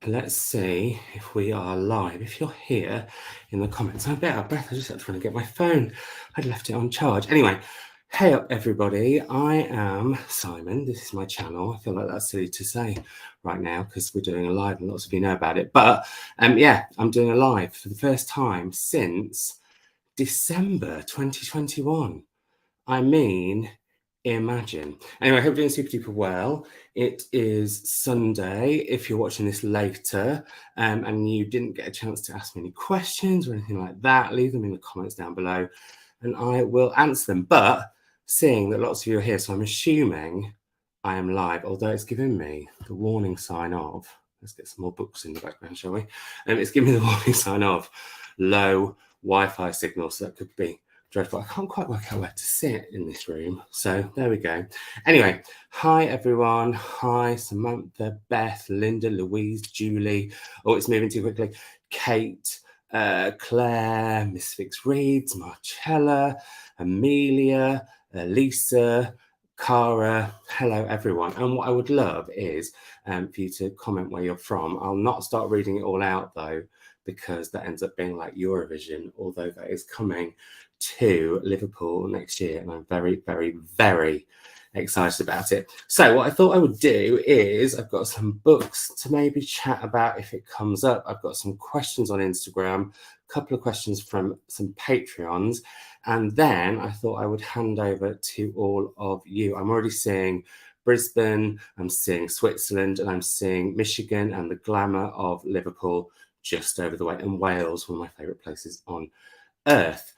let's see if we are live. If you're here in the comments, I'm a bit out of breath. I just had to run and get my phone. I'd left it on charge. Anyway, hey up everybody. I am Simon. This is my channel. I feel like that's silly to say right now because we're doing a live and lots of you know about it. But yeah, I'm doing a live for the first time since December 2021. I mean, imagine. Anyway, I hope you're doing super duper well. It is Sunday. If you're watching this later and you didn't get a chance to ask me any questions or anything like that, leave them in the comments down below and I will answer them. But seeing that lots of you are here, so I'm assuming I am live, although it's giving me the warning sign of, let's get some more books in the background, shall we? It's giving me the warning sign of low Wi-Fi signal, so that could be dreadful. I can't quite work out where to sit in this room. So there we go. Anyway, hi everyone. Hi Samantha, Beth, Linda, Louise, Julie. Oh, it's moving too quickly. Kate, Claire, Miss Fix Reads, Marcella, Amelia, Lisa, Cara. Hello everyone. And what I would love is for you to comment where you're from. I'll not start reading it all out though, because that ends up being like Eurovision, although that is coming to Liverpool next year, and I'm very, very, very excited about it. So what I thought I would do is I've got some books to maybe chat about if it comes up. I've got some questions on Instagram, a couple of questions from some Patreons, and then I thought I would hand over to all of you. I'm already seeing Brisbane, I'm seeing Switzerland, and I'm seeing Michigan and the glamour of Liverpool just over the way, and Wales, one of my favourite places on earth.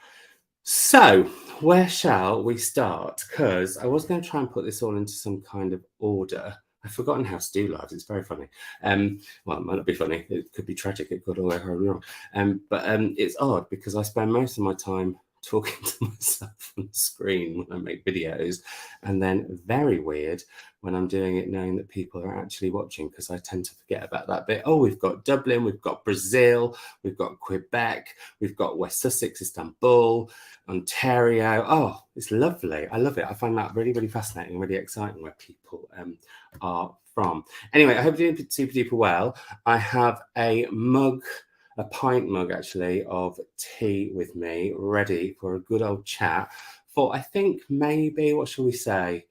So where shall we start? Because I was going to try and put this all into some kind of order. I've forgotten how to do lives. It's very funny. Well, it might not be funny. It could be tragic. It could all go horribly wrong. But it's odd because I spend most of my time talking to myself on the screen when I make videos, and then very weird when I'm doing it knowing that people are actually watching, because I tend to forget about that bit. Oh, we've got Dublin, we've got Brazil, we've got Quebec, we've got West Sussex, Istanbul, Ontario. Oh, it's lovely. I love it. I find that really, really fascinating, really exciting where people are from. Anyway, I hope you're doing super duper well. I have a mug, a pint mug actually, of tea with me, ready for a good old chat for, I think, maybe, what shall we say,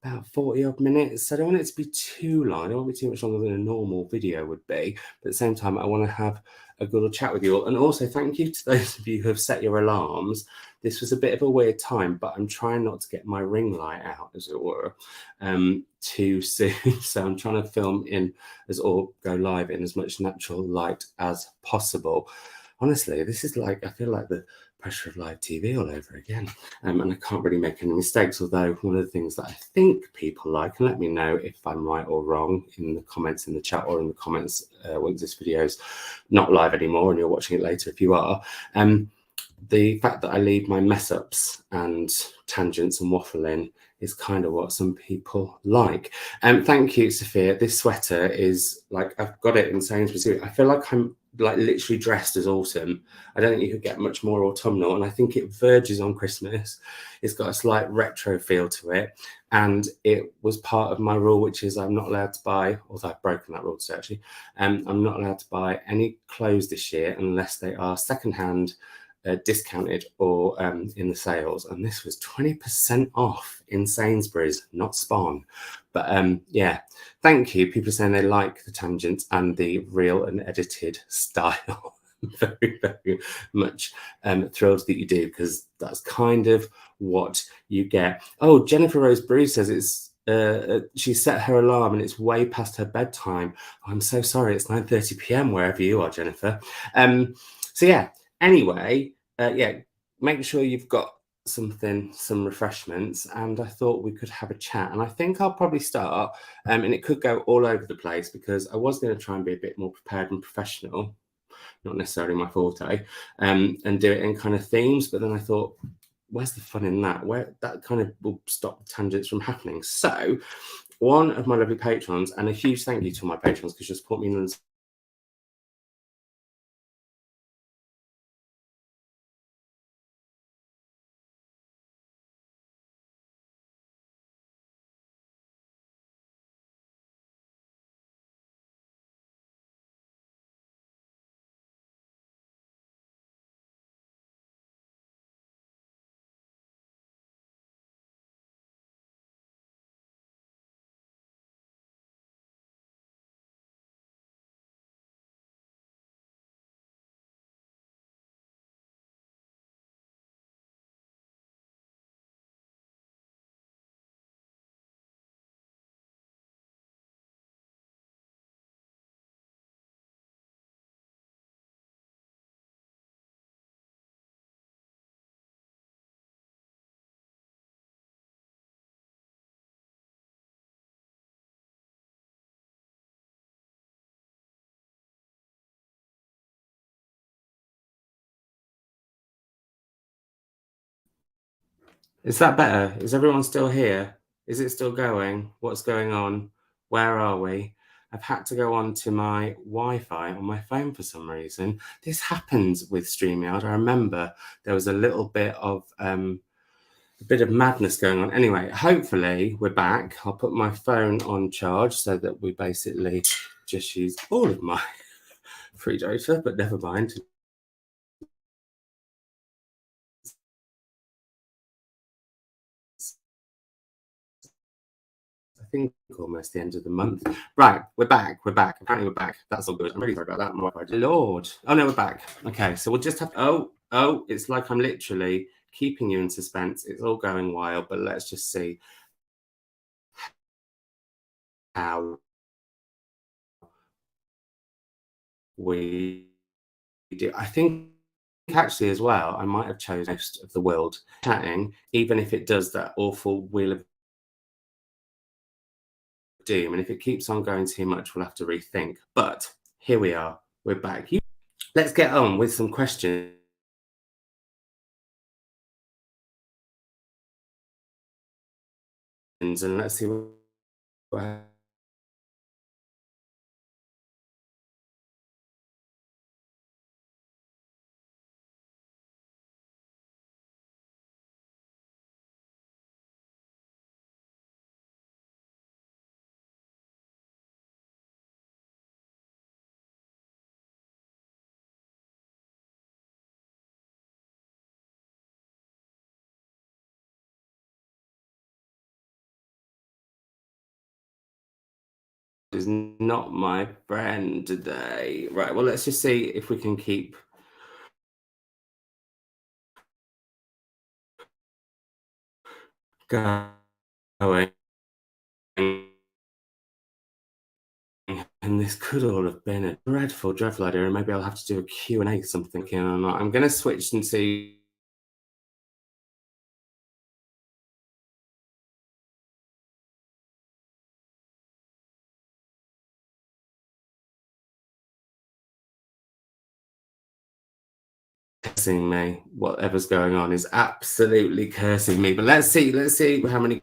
about 40 odd minutes. I don't want it to be too long. I don't want it to be too much longer than a normal video would be. But at the same time, I want to have a good old chat with you all. And also thank you to those of you who have set your alarms. This was a bit of a weird time, but I'm trying not to get my ring light out, as it were, too soon. So I'm trying to film in or go live in as much natural light as possible. Honestly, this is like, I feel like the pressure of live TV all over again. And I can't really make any mistakes, although one of the things that I think people like, and let me know if I'm right or wrong in the comments in the chat or in the comments once this video's not live anymore and you're watching it later if you are, the fact that I leave my mess ups and tangents and waffling is kind of what some people like. Thank you, Sophia. This sweater is like, I've got it in Sainsbury's. I feel like I'm like literally dressed as autumn. I don't think you could get much more autumnal, and I think it verges on Christmas. It's got a slight retro feel to it, and it was part of my rule, which is I'm not allowed to buy, although I've broken that rule today actually, I'm not allowed to buy any clothes this year unless they are secondhand, discounted, or in the sales. And this was 20% off in Sainsbury's, not Spawn. But yeah, thank you. People are saying they like the tangents and the real and edited style. Very, very much thrilled that you do, because that's kind of what you get. Oh, Jennifer Rose Bruce says it's she set her alarm and it's way past her bedtime. Oh, I'm so sorry. It's 9:30 p.m. wherever you are, Jennifer. So yeah, anyway, yeah, make sure you've got something, some refreshments, and I thought we could have a chat. And I think I'll probably start, and it could go all over the place because I was going to try and be a bit more prepared and professional, not necessarily my forte, and do it in kind of themes. But then I thought, where's the fun in that? Where that kind of will stop tangents from happening. So one of my lovely patrons, and a huge thank you to my patrons because you support me in Is that better? Is everyone still here? Is it still going? What's going on? Where are we? I've had to go on to my Wi-Fi on my phone for some reason. This happens with StreamYard. I remember there was a bit of madness going on. Anyway, hopefully we're back. I'll put my phone on charge so that we basically just use all of my free data, but never mind. I think almost the end of the month. Right, we're back. We're back. Apparently, we're back. That's all good. I'm really sorry about that. My Wi-Fi. Lord. Oh no, we're back. Okay, so we'll just have. Oh, it's like I'm literally keeping you in suspense. It's all going wild, but let's just see how we do. I think actually as well, I might have chosen most of the world chatting, even if it does that awful wheel of doom. And if it keeps on going too much, we'll have to rethink. But here we are. We're back. Let's get on with some questions. And let's see what is not my friend today. Right, well, let's just see if we can keep going. And this could all have been a dreadful, dreadful idea. And maybe I'll have to do a Q&A something. I'm going to switch and see. Cursing me. Whatever's going on is absolutely cursing me. But let's see how many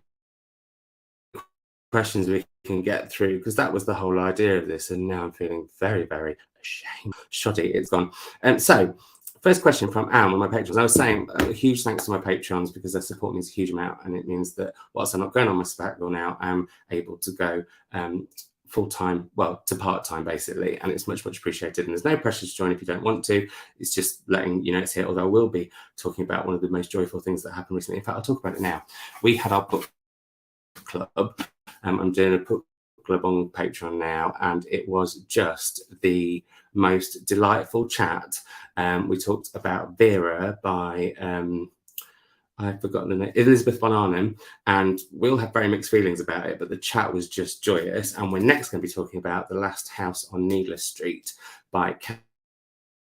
questions we can get through, because that was the whole idea of this. And now I'm feeling very, very ashamed. Shoddy, it's gone. So, first question from Anne, one of my patrons. I was saying a huge thanks to my patrons because their support means a huge amount, and it means that whilst I'm not going on my sabbatical now, I'm able to go full-time, well, to part-time basically, and it's much, much appreciated. And there's no pressure to join if you don't want to. It's just letting you know it's here, although I will be talking about one of the most joyful things that happened recently. In fact, I'll talk about it now. We had our book club. I'm doing a book club on Patreon now, and it was just the most delightful chat. We talked about Vera by I've forgotten the name, Elizabeth von Arnhem, and we all have very mixed feelings about it, but the chat was just joyous. And we're next going to be talking about The Last House on Needless Street by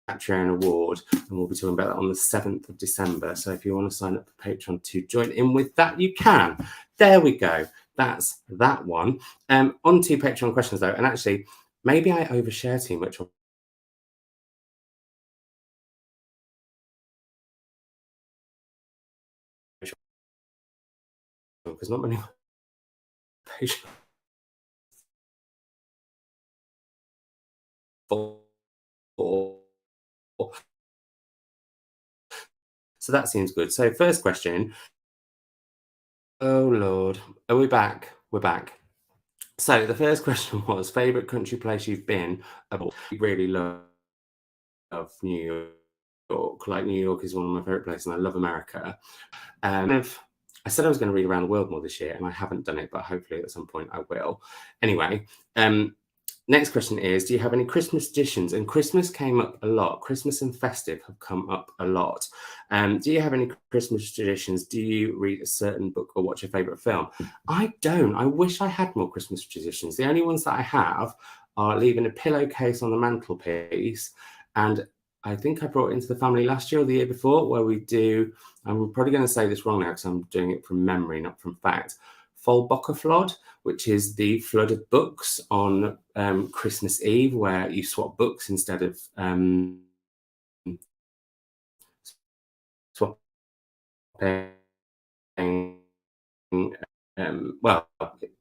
Catriona Ward, and we'll be talking about that on the 7th of December. So if you want to sign up for Patreon to join in with that, you can. There we go. That's that one. On to Patreon questions though, and actually, maybe I overshare too much. Because not many Patreon. So that seems good. So first question. Oh Lord, are we back? We're back. So the first question was favorite country place you've been. I really love New York. Like New York is one of my favorite places, and I love America. I said I was going to read around the world more this year, and I haven't done it, but hopefully at some point I will. Anyway, next question is, do you have any Christmas traditions? And Christmas came up a lot. Christmas and festive have come up a lot. Do you have any Christmas traditions? Do you read a certain book or watch a favorite film? I don't. I wish I had more Christmas traditions. The only ones that I have are leaving a pillowcase on the mantelpiece, and I think I brought it into the family last year or the year before, where we do, I'm probably going to say this wrong now because I'm doing it from memory, not from fact, Flood, which is the flood of books on Christmas Eve, where you swap books instead of swap well,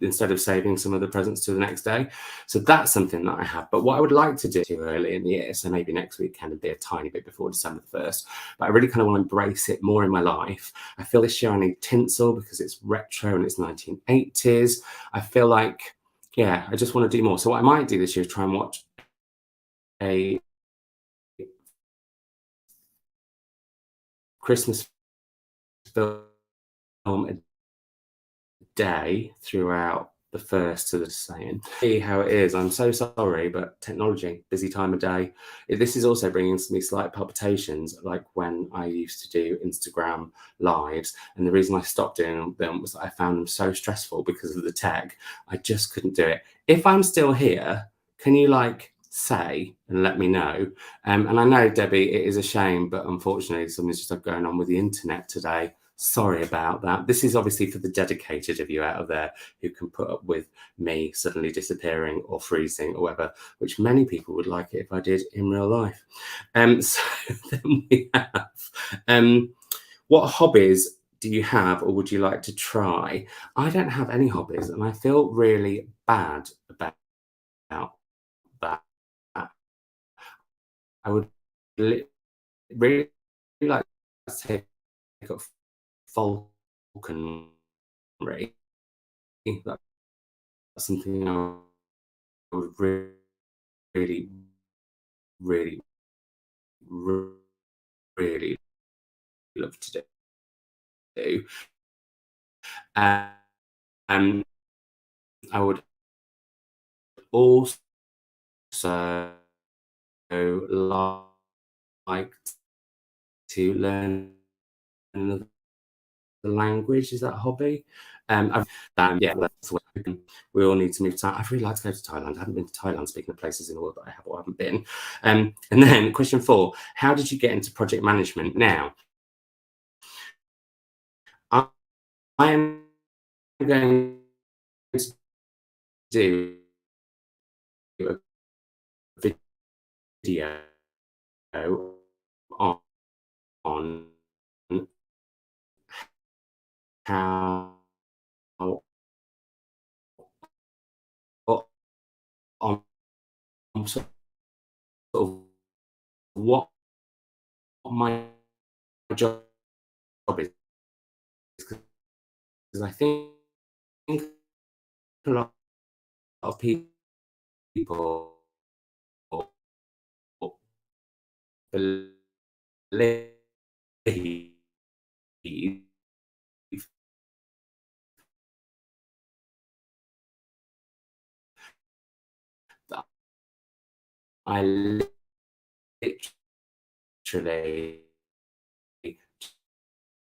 instead of saving some of the presents to the next day. So that's something that I have. But what I would like to do too early in the year, so maybe next week can be a tiny bit before December the 1st, but I really kind of want to embrace it more in my life. I feel this year I need tinsel because it's retro and it's 1980s. I feel like, yeah, I just want to do more. So what I might do this year is try and watch a Christmas film a day throughout the first to the saying. See how it is. I'm so sorry, but technology, busy time of day. This is also bringing me slight palpitations, like when I used to do Instagram lives. And the reason I stopped doing them was that I found them so stressful because of the tech. I just couldn't do it. If I'm still here, can you say and let me know? And I know, Debbie, it is a shame, but unfortunately, something's just going on with the internet today. Sorry about that. This is obviously for the dedicated of you out of there who can put up with me suddenly disappearing or freezing or whatever, which many people would like it if I did in real life. So then we have, what hobbies do you have or would you like to try? I don't have any hobbies and I feel really bad about that. I would really like to take up falconry. That's something I would really, really, really love to do. Um, I would also like to learn another language. Is that a hobby? Yeah, that's what we all need to move to. I'd really like to go to Thailand. I haven't been to Thailand, speaking of places in the world that I have or haven't been. And then question 4, how did you get into project management? Now, I am going to do a video on, on how on sort of what my job is, because I think a lot of people believe that I literally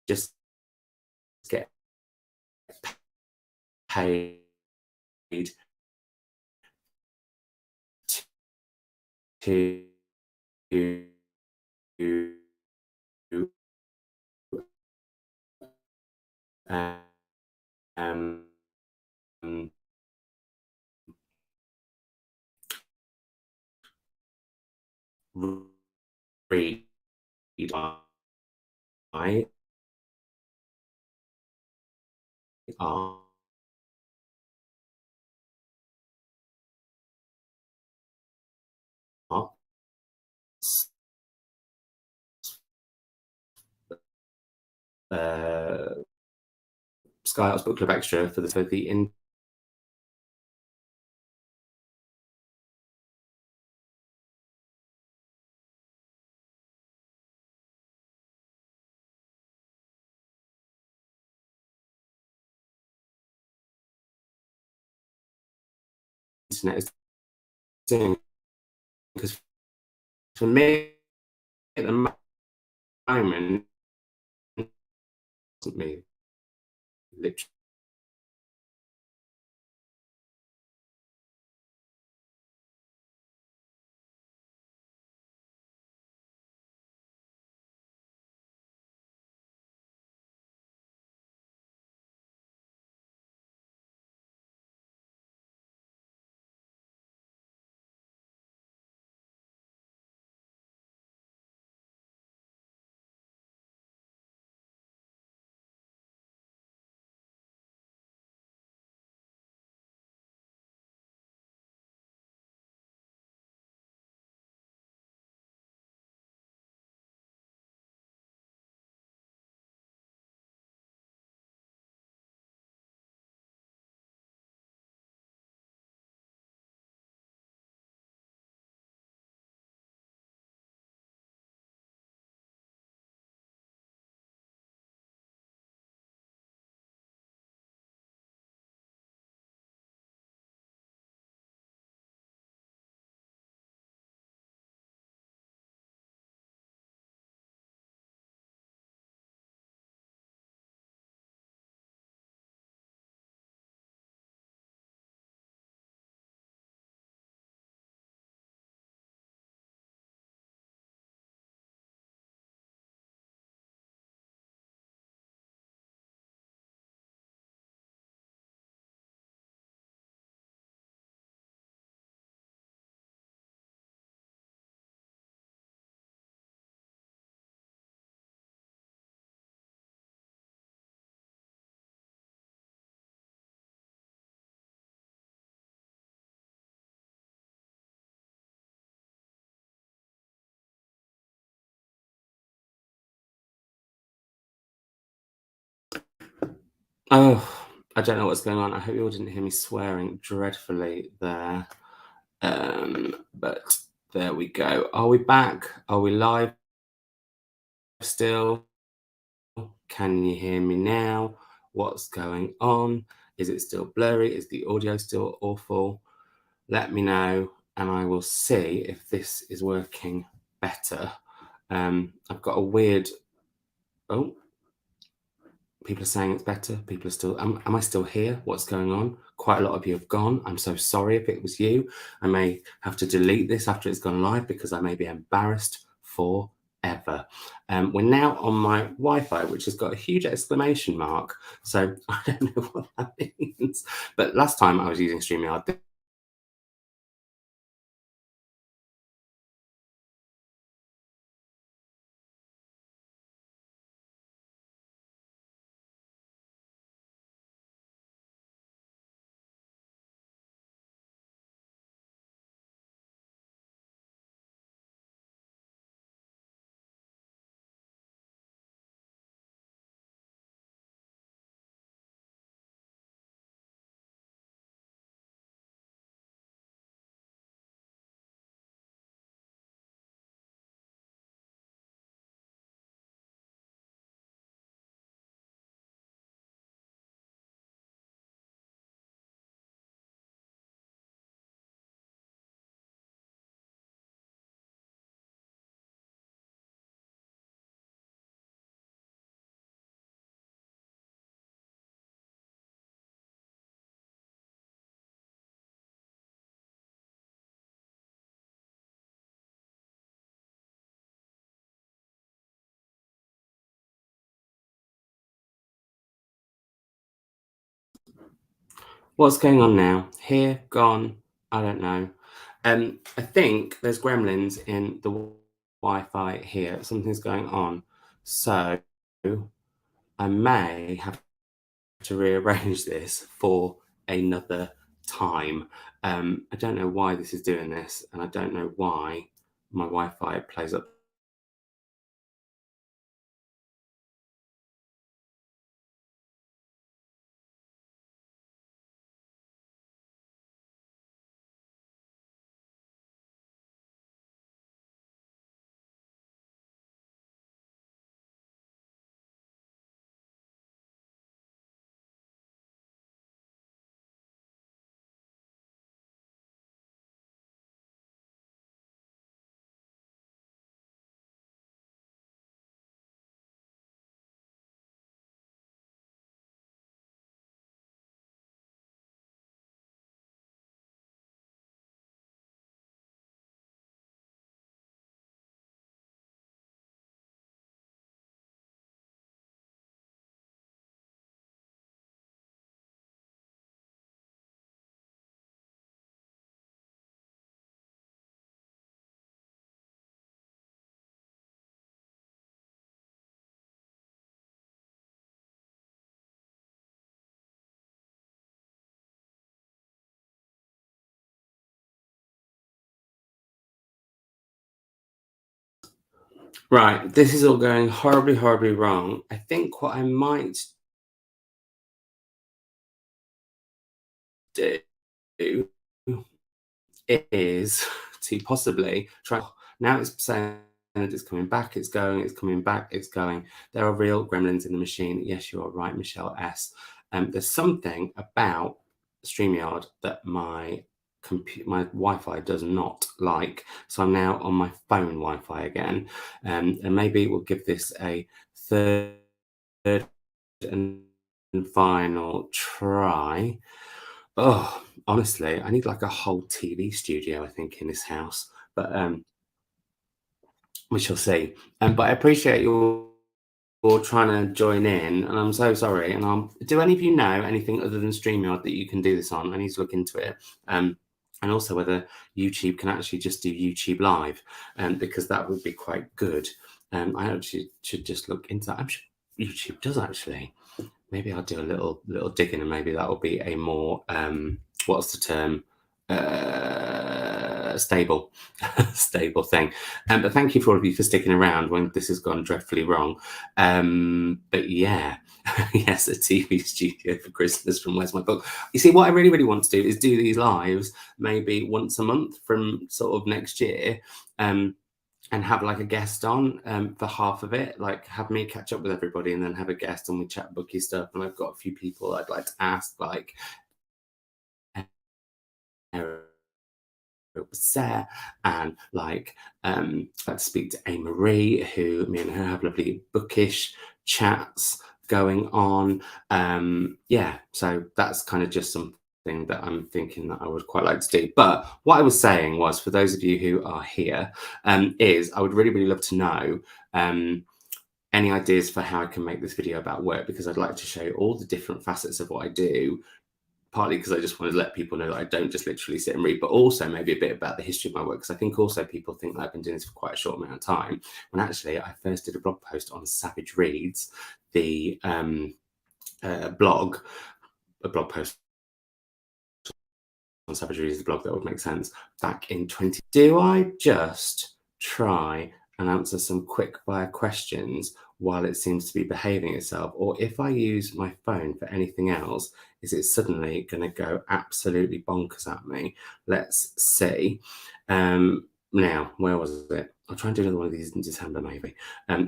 just get paid to um, read my art uh, Sky Arts Book Club Extra for the internet is doing, because for me at the moment, me literally Oh, I don't know what's going on. I hope you all didn't hear me swearing dreadfully there. But there we go. Are we back? Are we live still? Can you hear me now? What's going on? Is it still blurry? Is the audio still awful? Let me know, and I will see if this is working better. I've got a weird. Oh, people are saying it's better. People are still. Am I still here? What's going on? Quite a lot of you have gone. I'm so sorry if it was you. I may have to delete this after it's gone live because I may be embarrassed forever. We're now on my Wi-Fi, which has got a huge exclamation mark. So I don't know what that means. But last time I was using StreamYard. What's going on now? Here, gone, I don't know. I think there's gremlins in the Wi-Fi here. Something's going on. So I may have to rearrange this for another time. I don't know why this is doing this, and I don't know why my Wi-Fi plays up. Right, this is all going horribly, horribly wrong. I think what I might do is to possibly try. Now it's saying that it's coming back, it's going, it's coming back, it's going. There are real gremlins in the machine. Yes, you are right, Michelle S. There's something about StreamYard that my Wi-Fi does not like. So I'm now on my phone Wi-Fi again. And maybe we'll give this a third and final try. Oh, honestly, I need like a whole TV studio, I think, in this house. But we shall see. But I appreciate you all trying to join in, and I'm so sorry. And do any of you know anything other than StreamYard that you can do this on? I need to look into it. And also whether YouTube can actually just do YouTube Live, because that would be quite good. I actually should just look into that. I'm sure YouTube does actually. Maybe I'll do a little digging, and maybe that will be a more what's the term, stable stable thing. But thank you for all of you for sticking around when this has gone dreadfully wrong. But yeah, Yes, a TV studio for Christmas from Where's My Book. You see, what I really, really want to do is do these lives maybe once a month from sort of next year. And have like a guest on for half of it, like have me catch up with everybody and then have a guest and we chat bookie stuff. And I've got a few people I'd like to ask, like Sarah, and like I'd like to speak to A Marie, who me and her have lovely bookish chats going on. Yeah, so that's kind of just something that I'm thinking that I would quite like to do. But what I was saying was, for those of you who are here, is I would really, really love to know any ideas for how I can make this video about work, because I'd like to show you all the different facets of what I do, partly because I just want to let people know that I don't just literally sit and read, but also maybe a bit about the history of my work, because I think also people think that I've been doing this for quite a short amount of time, when actually I first did a blog post on Savage Reads, the blog post on Savage Reads, the blog, that would make sense, back in 20. Do I just try and answer some quick fire questions while it seems to be behaving itself? Or if I use my phone for anything else, is it suddenly going to go absolutely bonkers at me? Let's see. Now, where was it? I'll try and do another one of these in December, maybe.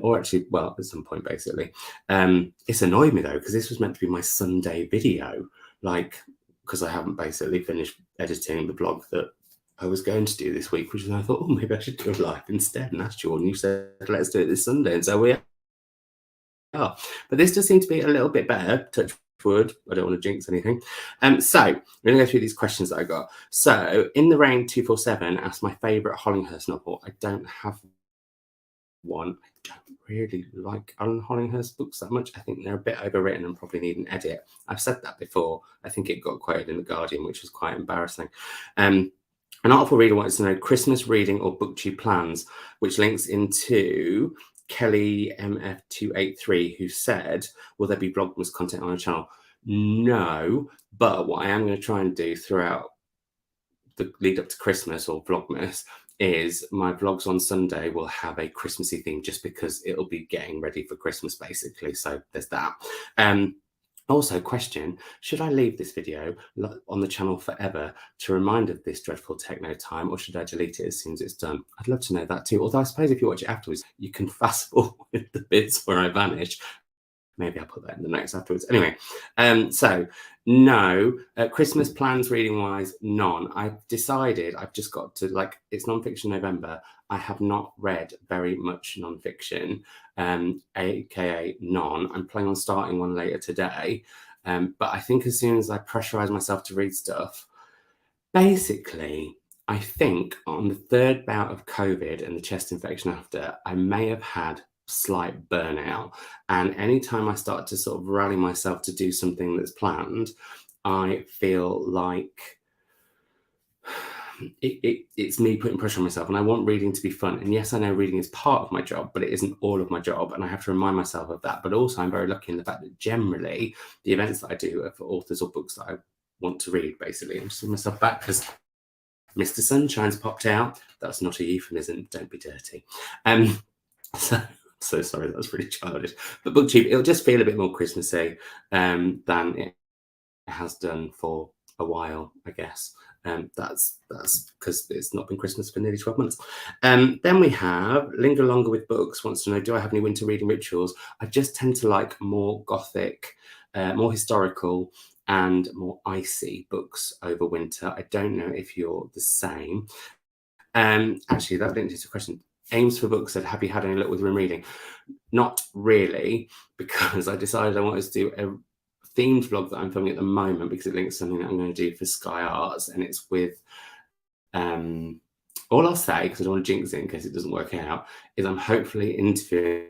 Or actually, well, at some point, basically. It's annoyed me, though, because this was meant to be my Sunday video, like, because I haven't basically finished editing the blog that I was going to do this week, which is I thought, oh, maybe I should do a live instead. And asked you, and you said, let's do it this Sunday. And so we are. But this does seem to be a little bit better. Touch wood. I don't want to jinx anything. So we're going to go through these questions that I got. So In the Rain 247 asked my favourite Hollinghurst novel. I don't have one. I don't really like Alan Hollinghurst books that much. I think they're a bit overwritten and probably need an edit. I've said that before. I think it got quoted in The Guardian, which was quite embarrassing. An artful reader wants to know Christmas reading or booktube plans, which links into Kelly MF283, who said, will there be Vlogmas content on the channel? No, but what I am going to try and do throughout the lead up to Christmas or Vlogmas is my vlogs on Sunday will have a Christmassy theme, just because it'll be getting ready for Christmas, basically. So there's that. Also, question, should I leave this video on the channel forever to remind of this dreadful techno time, or should I delete it as soon as it's done? I'd love to know that too. Although I suppose if you watch it afterwards, you can fast forward the bits where I vanish. Maybe I'll put that in the notes afterwards. Anyway, so no, Christmas plans reading wise, none. I've decided I've just got to, like, it's nonfiction November. I have not read very much nonfiction, aka none. I'm planning on starting one later today. But I think as soon as I pressurize myself to read stuff, basically, I think on the third bout of COVID and the chest infection after, I may have had slight burnout, and anytime I start to sort of rally myself to do something that's planned, I feel like it's me putting pressure on myself, and I want reading to be fun. And yes, I know reading is part of my job, but it isn't all of my job, and I have to remind myself of that. But also, I'm very lucky in the fact that generally the events that I do are for authors or books that I want to read. Basically, I'm just giving myself back because Mr. Sunshine's popped out. That's not a euphemism. Don't be dirty. So sorry, that was really childish. But Booktube, it'll just feel a bit more Christmassy than it has done for a while, I guess. That's because it's not been Christmas for nearly 12 months. Then we have Linger Longer with Books wants to know, do I have any winter reading rituals? I just tend to like more gothic, more historical, and more icy books over winter. I don't know if you're the same. Actually, that linked into a question. Aims for Books said, have you had any luck with room reading? Not really, because I decided I wanted to do a themed vlog that I'm filming at the moment, because it links to something that I'm going to do for Sky Arts, and it's with all I'll say, because I don't want to jinx it in case it doesn't work out, is I'm hopefully interviewing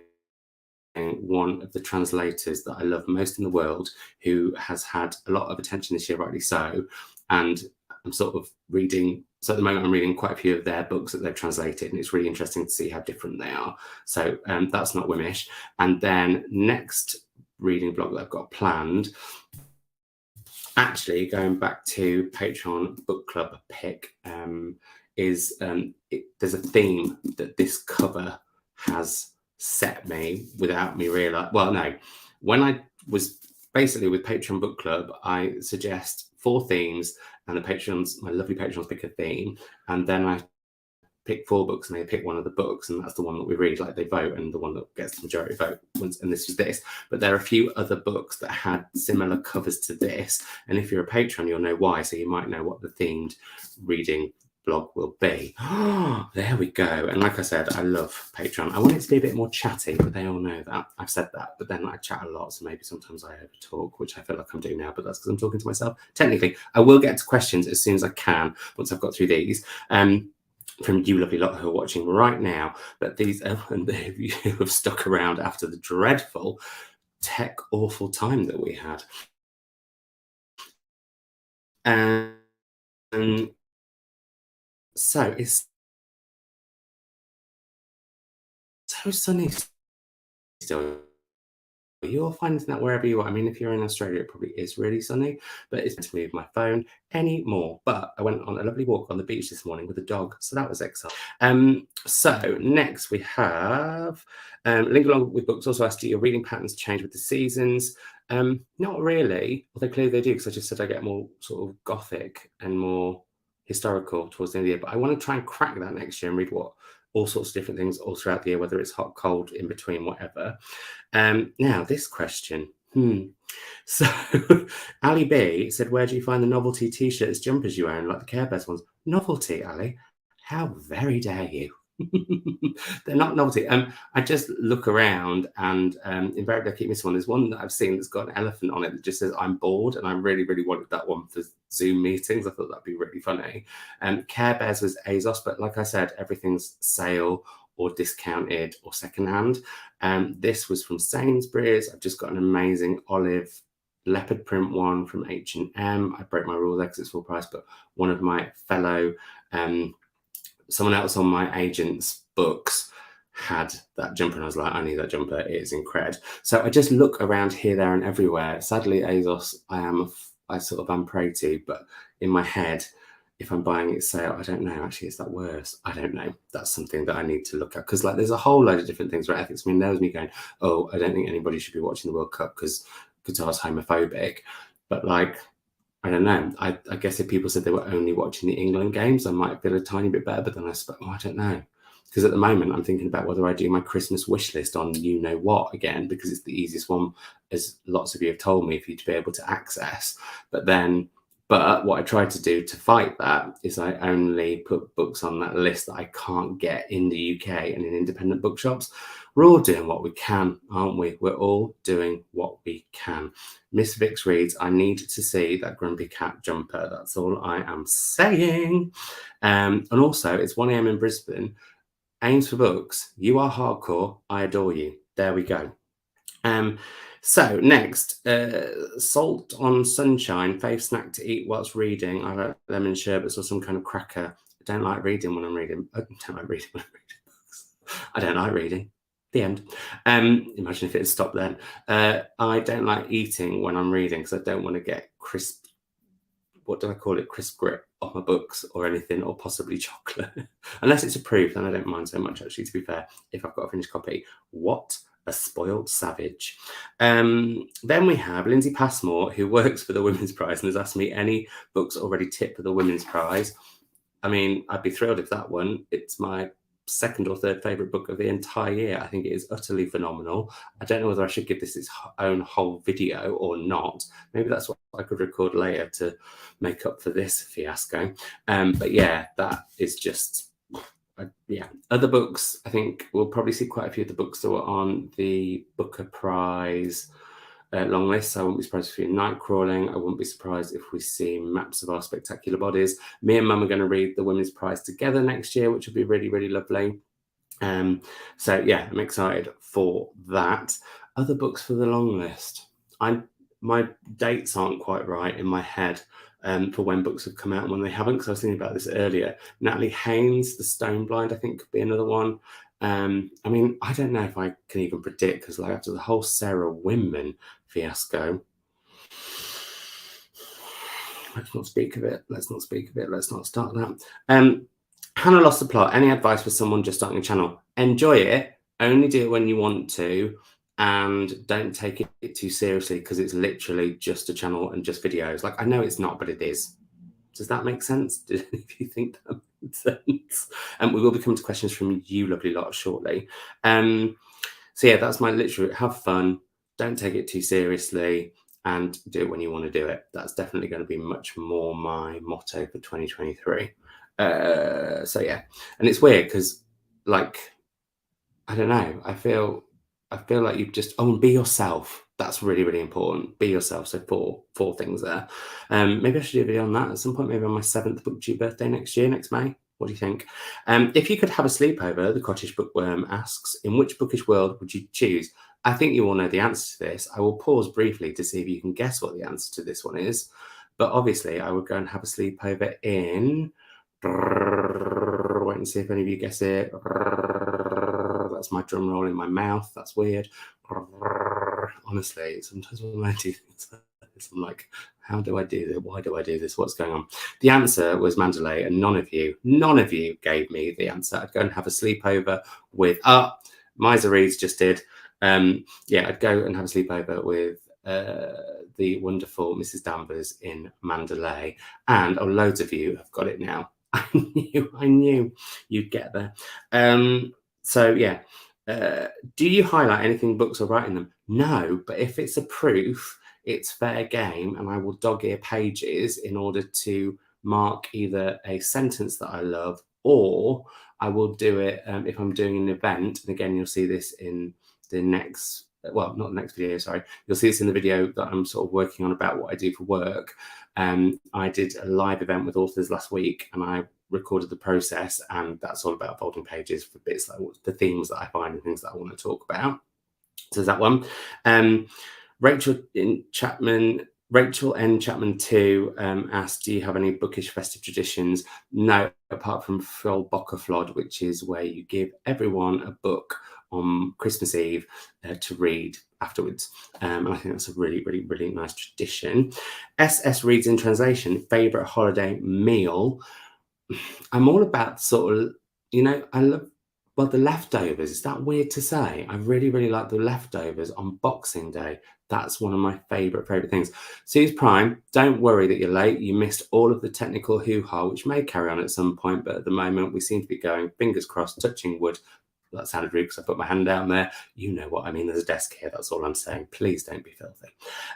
one of the translators that I love most in the world, who has had a lot of attention this year, rightly so, and I'm sort of reading. So at the moment, I'm reading quite a few of their books that they've translated, and it's really interesting to see how different they are. So that's not Wimish. And then next reading blog that I've got planned, actually going back to Patreon book club pick, is there's a theme that this cover has set me without me realize. Well, no, when I was basically with Patreon Book Club, I suggest 4 themes, and my lovely patrons pick a theme, and then I pick 4 books and they pick one of the books, and that's the one that we read. Like, they vote, and the one that gets the majority vote wins, and this was this. But there are a few other books that had similar covers to this, and if you're a patron, you'll know why, so you might know what the themed reading blog will be. There we go. And like I said, I love Patreon. I want it to be a bit more chatty, but they all know that. I've said that, but then I chat a lot, so maybe sometimes I over talk, which I feel like I'm doing now, but that's because I'm talking to myself. Technically, I will get to questions as soon as I can once I've got through these. From you lovely lot who are watching right now, but these and you have stuck around after the dreadful tech awful time that we had. So it's so sunny still. You're finding that wherever you are. I mean, if you're in Australia, it probably is really sunny, but it's meant to move my phone anymore. But I went on a lovely walk on the beach this morning with a dog, so that was exciting. So next we have Link Along with Books also asked, do your reading patterns change with the seasons? Not really, although clearly they do, because I just said I get more sort of gothic and more historical towards the end of the year. But I want to try and crack that next year and read all sorts of different things all throughout the year, whether it's hot, cold, in between, whatever. Now, this question. So, Ali B said, where do you find the novelty t-shirts, jumpers you own, like the Care Bears ones? Novelty, Ali? How very dare you? They're not novelty. I just look around, and invariably I keep missing one. There's one that I've seen that's got an elephant on it that just says I'm bored, and I really, really wanted that one for Zoom meetings. I thought that'd be really funny. Care Bears was ASOS, but like I said, everything's sale or discounted or secondhand. This was from Sainsbury's. I've just got an amazing olive leopard print one from H&M. I broke my rule there because it's full price, but one of my fellow someone else on my agent's books had that jumper, and I was like, I need that jumper. It is incredible. So I just look around here, there, and everywhere. Sadly, ASOS, I sort of am prey to, but in my head, if I'm buying it sale, I don't know. Actually, is that worse? I don't know. That's something that I need to look at, because like there's a whole load of different things where ethics. I mean, there was me going, oh, I don't think anybody should be watching the World Cup because Qatar's homophobic, but like, I don't know. I guess if people said they were only watching the England games, I might feel a tiny bit better. But then I don't know. Because at the moment, I'm thinking about whether I do my Christmas wish list on you know what again, because it's the easiest one, as lots of you have told me, for you to be able to access. But what I try to do to fight that is I only put books on that list that I can't get in the UK and in independent bookshops. We're all doing what we can, aren't we? We're all doing what we can. Miss Vix reads, I need to see that Grumpy Cat jumper. That's all I am saying. And also, it's 1 a.m. in Brisbane. Aims for books. You are hardcore. I adore you. There we go. So next, salt on sunshine, fave snack to eat whilst reading. I like lemon sherbets or some kind of cracker. I don't like reading when I'm reading. I don't like reading when I'm reading books. I don't like reading. The end. Imagine if it had stopped then. I don't like eating when I'm reading because I don't want to get crisp, what do I call it, crisp grit off my books or anything, or possibly chocolate. Unless it's approved, then I don't mind so much, actually, to be fair, if I've got a finished copy. What a spoiled savage. Then we have Lindsay Passmore, who works for the Women's Prize and has asked me any books already tipped for the Women's Prize. I mean, I'd be thrilled if that one. It's my second or third favourite book of the entire year. I think it is utterly phenomenal. I don't know whether I should give this its own whole video or not. Maybe that's what I could record later to make up for this fiasco. But yeah, that is just... yeah, other books, I think we'll probably see quite a few of the books that were on the Booker Prize long list. So I wouldn't be surprised if we see Night Crawling. I wouldn't be surprised if we see Maps of Our Spectacular Bodies. Me and Mum are going to read the Women's Prize together next year, which will be really, really lovely. So yeah, I'm excited for that. Other books for the long list. My dates aren't quite right in my head for when books have come out and when they haven't, because I was thinking about this earlier. Natalie Haynes, The Stone Blind, I think could be another one. I mean, I don't know if I can even predict, because like after the whole Sarah Winman fiasco, let's not speak of it. Let's not start that. Hannah lost the plot. Any advice for someone just starting a channel? Enjoy it. Only do it when you want to. and don't take it too seriously because it's literally just a channel and just videos. Like, I know it's not, but it is. Does that make sense? If you think that makes sense. And we will be coming to questions from you lovely lot shortly. So yeah, that's my literal have fun, don't take it too seriously, and do it when you want to do it. That's definitely going to be much more my motto for 2023. So yeah, and it's weird because, like, I don't know, I feel like you've just and be yourself. That's really, really important. Be yourself. So four things there. Maybe I should do a video on that at some point, maybe on my 7th BookTube birthday next year, next May. What do you think? If you could have a sleepover, the Cottage Bookworm asks, in which bookish world would you choose? I think you all know the answer to this. I will pause briefly to see if you can guess what the answer to this one is. But obviously, I would go and have a sleepover in. Wait and see if any of you guess it. That's my drum roll in my mouth. That's weird. Honestly, sometimes when I do things like this, I'm like, how do I do this? Why do I do this? What's going on? The answer was Mandalay, and none of you gave me the answer. I'd go and have a sleepover with Miser Reeds just did. I'd go and have a sleepover with the wonderful Mrs. Danvers in Mandalay, and loads of you have got it now. I knew you'd get there. Do you highlight anything books are writing them? No, but if it's a proof, it's fair game, and I will dog-ear pages in order to mark either a sentence that I love, or I will do it if I'm doing an event. And again, you'll see this in the next, well, not the next video, sorry. You'll see this in the video that I'm sort of working on about what I do for work. I did a live event with authors last week, and I recorded the process, and that's all about folding pages for bits like the themes that I find and things that I want to talk about. So there's that one. Rachel N. Chapman 2 asked, do you have any bookish festive traditions? No, apart from Phil Bockerflod, which is where you give everyone a book on Christmas Eve to read afterwards. And I think that's a really, really, really nice tradition. SS reads in translation, favourite holiday meal. I'm all about sort of, I love, the leftovers. Is that weird to say? I really, really like the leftovers on Boxing Day. That's one of my favourite things. Suze Prime, don't worry that you're late. You missed all of the technical hoo-ha, which may carry on at some point, but at the moment we seem to be going, fingers crossed, touching wood. That sounded rude because I put my hand down there. You know what I mean. There's a desk here. That's all I'm saying. Please don't be filthy.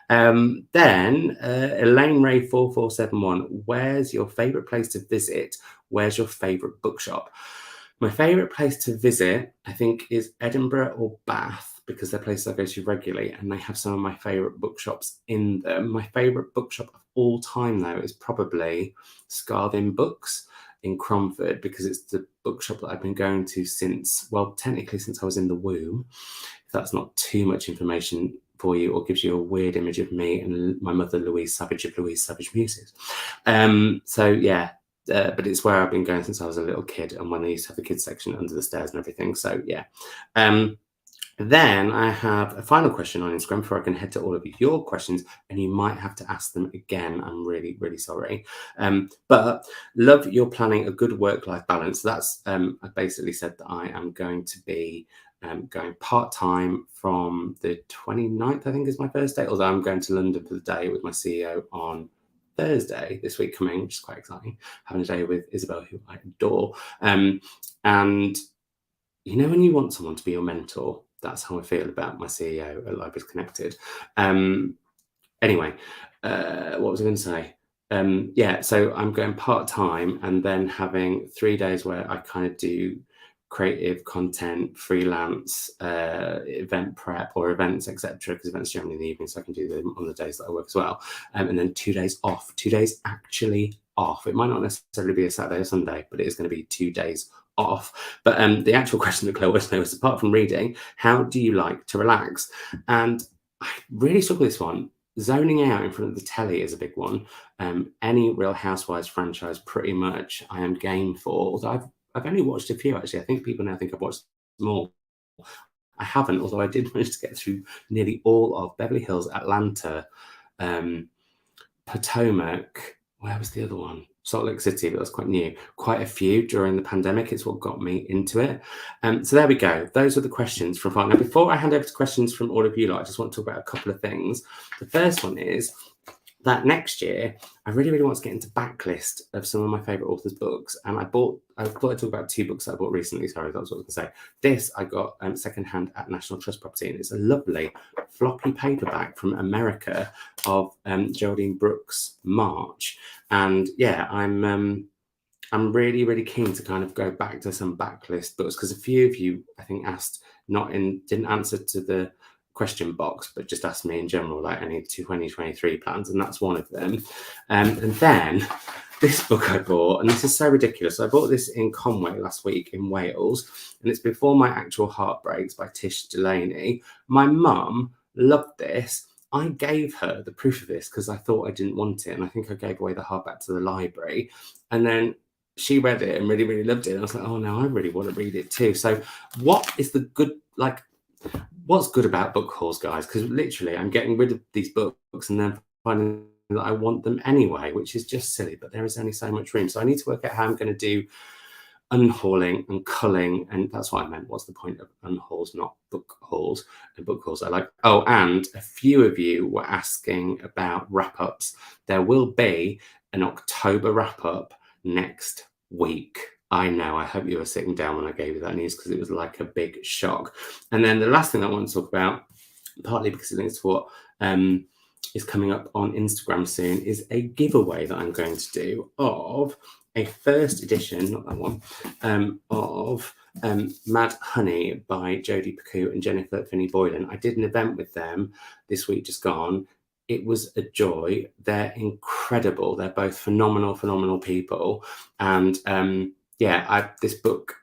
Then Elaine Ray 4471. Where's your favourite place to visit? Where's your favourite bookshop? My favourite place to visit, I think, is Edinburgh or Bath, because they're places I go to regularly, and they have some of my favourite bookshops in them. My favourite bookshop of all time, though, is probably Scarthin Books in Cromford, because it's the bookshop that I've been going to since, well, technically since I was in the womb. If that's not too much information for you, or gives you a weird image of me and my mother, Louise Savage of Louise Savage Muses. But it's where I've been going since I was a little kid, and when they used to have the kids section under the stairs and everything. So yeah. Then I have a final question on Instagram before I can head to all of your questions, and you might have to ask them again. I'm really, really sorry. But love you're planning a good work-life balance. That's I basically said that I am going to be going part-time from the 29th, I think is my first day, although I'm going to London for the day with my CEO on Thursday this week coming, which is quite exciting, having a day with Isabel, who I adore. And you know, when you want someone to be your mentor, that's how I feel about my CEO at Libraries Connected. Anyway, what was I going to say? So I'm going part-time and then having 3 days where I kind of do creative content, freelance, event prep or events, etc., because events generally in the evening, so I can do them on the days that I work as well. And then 2 days off, 2 days actually off. It might not necessarily be a Saturday or Sunday, but it is going to be 2 days off. But the actual question that Claire wants to know is, apart from reading, how do you like to relax? And I really struggle with this one. Zoning out in front of the telly is a big one. Any Real Housewives franchise, pretty much, I am game for. Although I've only watched a few, actually. I think people now think I've watched more. I haven't, although I did manage to get through nearly all of Beverly Hills, Atlanta, Potomac. Where was the other one? Salt Lake City, but that's quite new. Quite a few during the pandemic. It's what got me into it. So there we go. Those are the questions from far. Now, before I hand over to questions from all of you, I just want to talk about a couple of things. The first one is that next year, I really, really want to get into backlist of some of my favourite authors' books. And I thought I'd talk about 2 books that I bought recently. Sorry, that's what I was going to say. This I got secondhand at National Trust Property, and it's a lovely floppy paperback from America of Geraldine Brooks' March. And yeah, I'm really, really keen to kind of go back to some backlist books, because a few of you, I think, didn't answer to the question box, but just asked me in general, like any 2023 plans, and that's one of them. And then this book I bought, and this is so ridiculous. I bought this in Conway last week in Wales, and it's Before My Actual Heart Breaks by Tish Delaney. My mum loved this. I gave her the proof of this because I thought I didn't want it, and I think I gave away the hardback to the library. And then she read it and really, really loved it. And I was like, oh no, I really want to read it too. So what is the good, what's good about book hauls, guys? Because literally I'm getting rid of these books and then finding that I want them anyway, which is just silly, but there is only so much room. So I need to work out how I'm going to do unhauling and culling, and that's what I meant. What's the point of unhauls, not book hauls? And book hauls I like. Oh, and a few of you were asking about wrap-ups. There will be an October wrap-up next week. I know, I hope you were sitting down when I gave you that news, because it was like a big shock. And then the last thing I want to talk about, partly because it links to what is coming up on Instagram soon, is a giveaway that I'm going to do of a first edition, not that one, of Mad Honey by Jodie Pacou and Jennifer Finney Boylan. I did an event with them this week just gone. It was a joy. They're incredible. They're both phenomenal people. And this book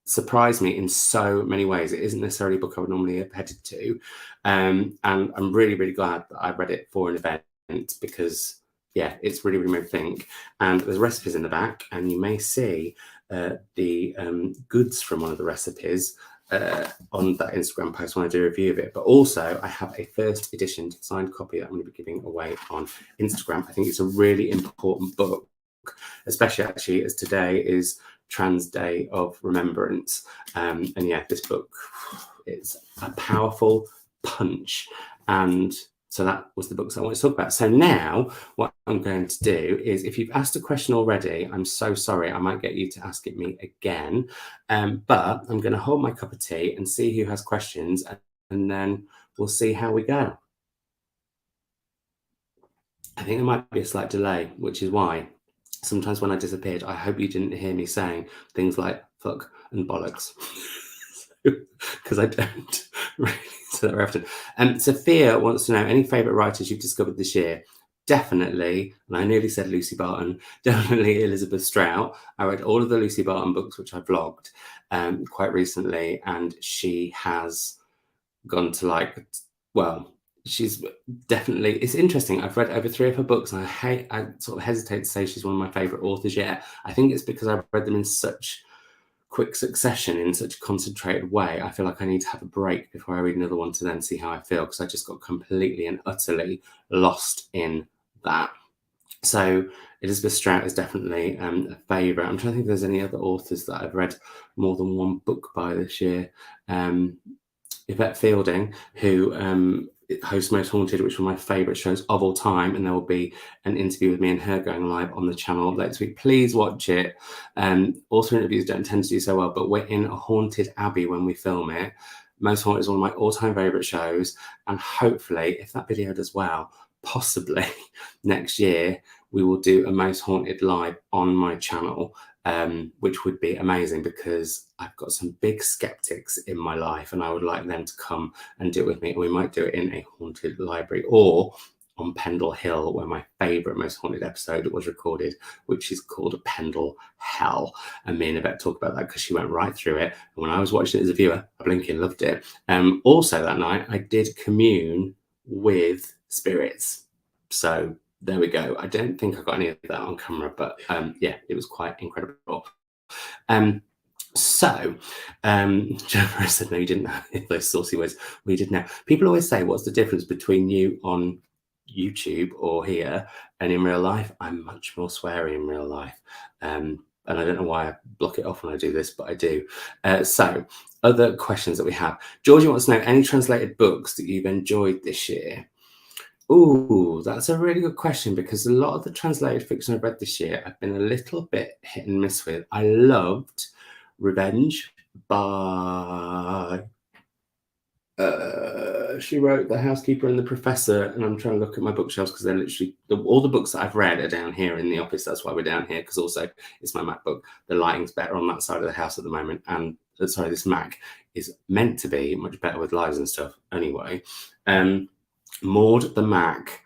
surprised me in so many ways. It isn't necessarily a book I would normally have headed to. And I'm really, really glad that I read it for an event, because yeah, it's really, really made me think. And there's recipes in the back, and you may see the goods from one of the recipes on that Instagram post when I do a review of it. But also I have a first edition signed copy that I'm going to be giving away on Instagram. I think it's a really important book, especially actually as today is Trans Day of Remembrance. And yeah, this book, it's a powerful punch. And so that was the books I want to talk about. So now what I'm going to do is, if you've asked a question already, I'm so sorry. I might get you to ask it me again. But I'm going to hold my cup of tea and see who has questions, and then we'll see how we go. I think there might be a slight delay, which is why sometimes when I disappeared, I hope you didn't hear me saying things like fuck and bollocks, because I don't really say that very often. Sophia wants to know any favourite writers you've discovered this year. Definitely, and I nearly said Lucy Barton, definitely Elizabeth Strout. I read all of the Lucy Barton books, which I vlogged quite recently, and she has gone to she's definitely, it's interesting. I've read over 3 of her books, and I sort of hesitate to say she's one of my favourite authors yet. I think it's because I've read them in such quick succession, in such a concentrated way. I feel like I need to have a break before I read another one to then see how I feel, because I just got completely and utterly lost in that. So Elizabeth Strout is definitely a favourite. I'm trying to think if there's any other authors that I've read more than one book by this year. Yvette Fielding, who hosts Most Haunted, which is one of my favourite shows of all time, and there will be an interview with me and her going live on the channel next week. Please watch it. Author interviews don't tend to do so well, but we're in a haunted abbey when we film it. Most Haunted is one of my all-time favourite shows, and hopefully, if that video does well, possibly next year we will do a Most Haunted live on my channel, which would be amazing, because I've got some big skeptics in my life and I would like them to come and do it with me. We might do it in a haunted library or on Pendle Hill, where my favourite Most Haunted episode was recorded, which is called Pendle Hell. And me and Yvette talk about that because she went right through it. And when I was watching it as a viewer, I blinking loved it. Also that night, I did commune with spirits. So there we go. I don't think I got any of that on camera, but yeah, it was quite incredible. Jennifer said, no, you didn't know those saucy words. We did now. People always say, what's the difference between you on YouTube or here, and in real life, I'm much more sweary in real life. And I don't know why I block it off when I do this, but I do. So, other questions that we have. Georgie wants to know any translated books that you've enjoyed this year. Ooh, that's a really good question, because a lot of the translated fiction I've read this year, I've been a little bit hit and miss with. I loved Revenge by she wrote The Housekeeper and the Professor, and I'm trying to look at my bookshelves because they're literally all the books that I've read are down here in the office. That's why we're down here, because also it's my MacBook. The lighting's better on that side of the house at the moment, and sorry, this Mac is meant to be much better with lights and stuff anyway. Maud the Mac,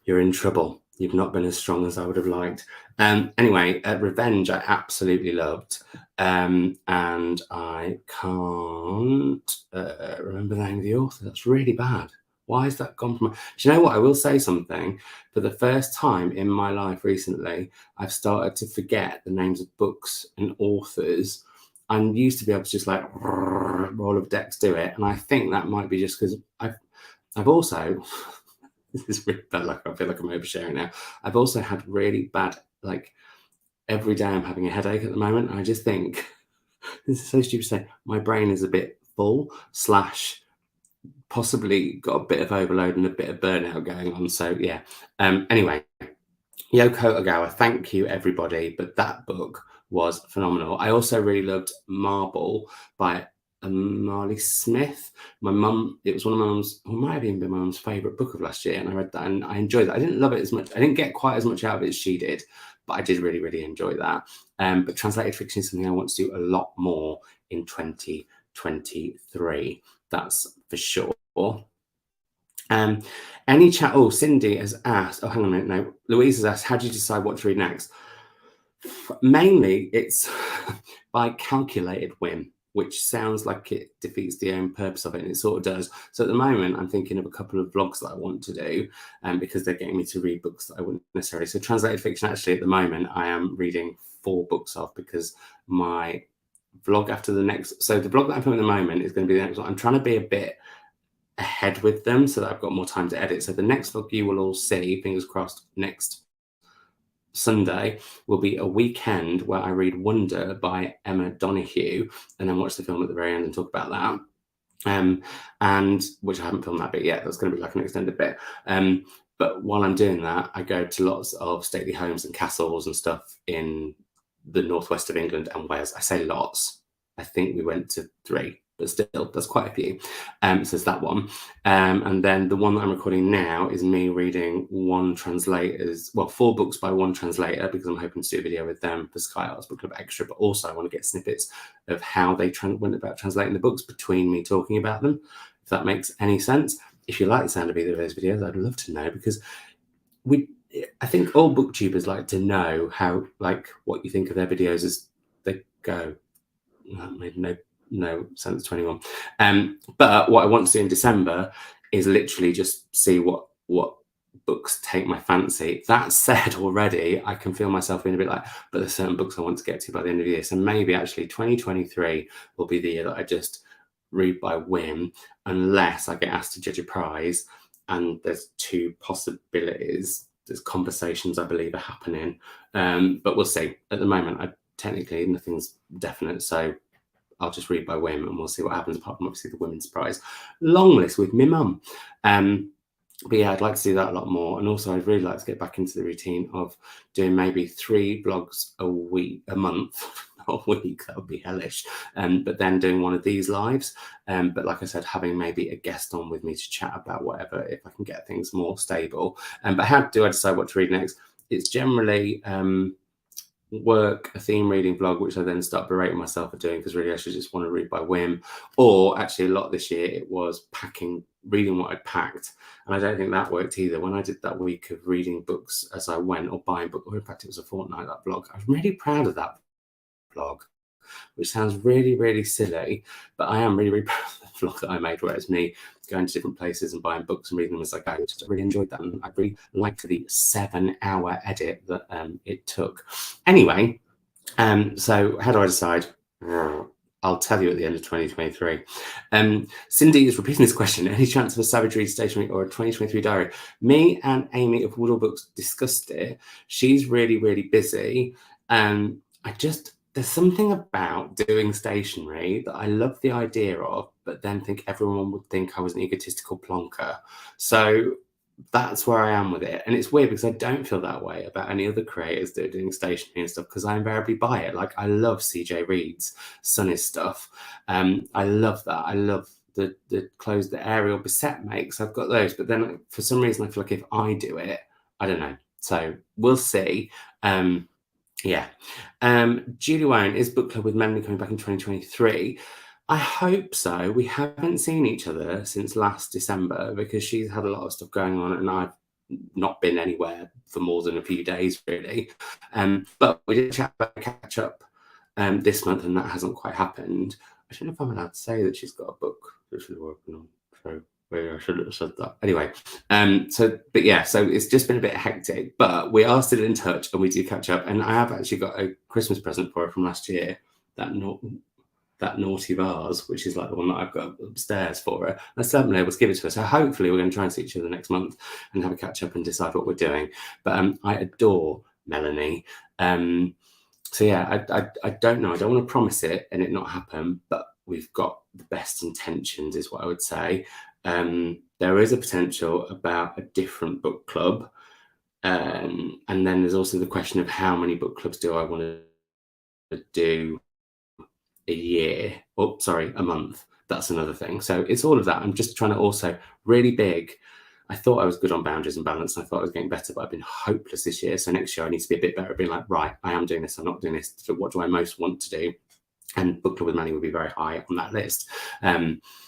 you're in trouble. You've not been as strong as I would have liked. Anyway, Revenge I absolutely loved. And I can't remember the name of the author. That's really bad. Why has that gone from... Do you know what? I will say something. For the first time in my life recently, I've started to forget the names of books and authors. I used to be able to just like roll of decks do it. And I think that might be just because I've also... This is really bad, like I feel like I'm oversharing now. I've also had really bad, like every day I'm having a headache at the moment. I just think, this is so stupid to say, my brain is a bit full / possibly got a bit of overload and a bit of burnout going on. So yeah. Anyway, Yoko Ogawa, thank you everybody. But that book was phenomenal. I also really loved Marble by Marley Smith. My mum, it was one of my mum's, or might have even been my mum's favourite book of last year, and I read that and I enjoyed that. I didn't love it as much. I didn't get quite as much out of it as she did, but I did really, really enjoy that. But translated fiction is something I want to do a lot more in 2023. That's for sure. Any chat? Oh, Cindy has asked. Oh, hang on a minute. No, Louise has asked. How do you decide what to read next? Mainly, it's by calculated whim, which sounds like it defeats the own purpose of it, and it sort of does. So at the moment, I'm thinking of a couple of vlogs that I want to do, because they're getting me to read books that I wouldn't necessarily. So translated fiction, actually, at the moment, I am reading 4 books of, because my vlog after the next... So the vlog that I'm filming at the moment is going to be the next one. I'm trying to be a bit ahead with them so that I've got more time to edit. So the next vlog you will all see, fingers crossed, next Sunday will be a weekend where I read Wonder by Emma Donoghue and then watch the film at the very end and talk about that. And which I haven't filmed that bit yet. That's going to be like an extended bit. But while I'm doing that, I go to lots of stately homes and castles and stuff in the northwest of England and Wales. I say lots. I think we went to 3. But still, there's quite a few. So there's that one. And then the one that I'm recording now is me reading 4 books by one translator, because I'm hoping to do a video with them for Sky Arts Book Club Extra, but also I want to get snippets of how they went about translating the books between me talking about them, if that makes any sense. If you like the sound of either of those videos, I'd love to know, because I think all booktubers like to know how, like, what you think of their videos as they go. That made no sense to anyone. But what I want to do in December is literally just see what books take my fancy. That said, already I can feel myself being a bit like, but there's certain books I want to get to by the end of the year. So maybe actually 2023 will be the year that I just read by whim, unless I get asked to judge a prize. And there's 2 possibilities. There's conversations I believe are happening, but we'll see. At the moment, technically nothing's definite, so I'll just read by whim and we'll see what happens, apart from obviously the women's prize long list with my mum. But yeah, I'd like to do that a lot more. And also I'd really like to get back into the routine of doing maybe 3 vlogs a month, not a week, that would be hellish. But then doing one of these lives. But like I said, having maybe a guest on with me to chat about whatever, if I can get things more stable. But how do I decide what to read next? It's generally... work a theme reading vlog, which I then start berating myself for doing, because really I should just want to read by whim. Or actually a lot this year it was reading what I'd packed, and I don't think that worked either. When I did that week of reading books as I went, or buying books, or in fact it was a fortnight, that vlog, I'm really proud of that vlog, which sounds really, really silly, but I am really, really proud of the vlog that I made, where it's me going to different places and buying books and reading them as I go. I really enjoyed that, and I really liked the 7-hour edit that it took. Anyway, so how do I decide? I'll tell you at the end of 2023. Cindy is repeating this question. Any chance of a Savage Reed stationery or a 2023 diary? Me and Amy of Woodall Books discussed it. She's really, really busy. There's something about doing stationery that I love the idea of, but then think everyone would think I was an egotistical plonker. So that's where I am with it. And it's weird because I don't feel that way about any other creators that are doing stationery and stuff, because I invariably buy it. Like, I love CJ Reed's Sunny's stuff. I love that. I love the clothes that Ariel Bissett makes. I've got those. But then for some reason, I feel like if I do it, I don't know. So we'll see. Yeah. Julie Warren, is book club with Melanie coming back in 2023? I hope so. We haven't seen each other since last December because she's had a lot of stuff going on and I've not been anywhere for more than a few days, really. But we did catch up this month, and that hasn't quite happened. I don't know if I'm allowed to say that she's got a book that she's working on. So maybe I shouldn't have said that. Anyway, so it's just been a bit hectic, but we are still in touch and we do catch up. And I have actually got a Christmas present for her from last year, that naughty vase, which is like the one that I've got upstairs for her. I still haven't been able to give it to her. So hopefully we're going to try and see each other next month and have a catch up and decide what we're doing. But I adore Melanie. So yeah, I don't know. I don't want to promise it and it not happen, but we've got the best intentions is what I would say. There is a potential about a different book club. And then there's also the question of how many book clubs do I want to do a month. That's another thing. So it's all of that. I'm just trying to also really big. I thought I was good on boundaries and balance, and I thought I was getting better, but I've been hopeless this year. So next year I need to be a bit better at being like, right, I am doing this, I'm not doing this. So what do I most want to do? And book club with Melanie will be very high on that list.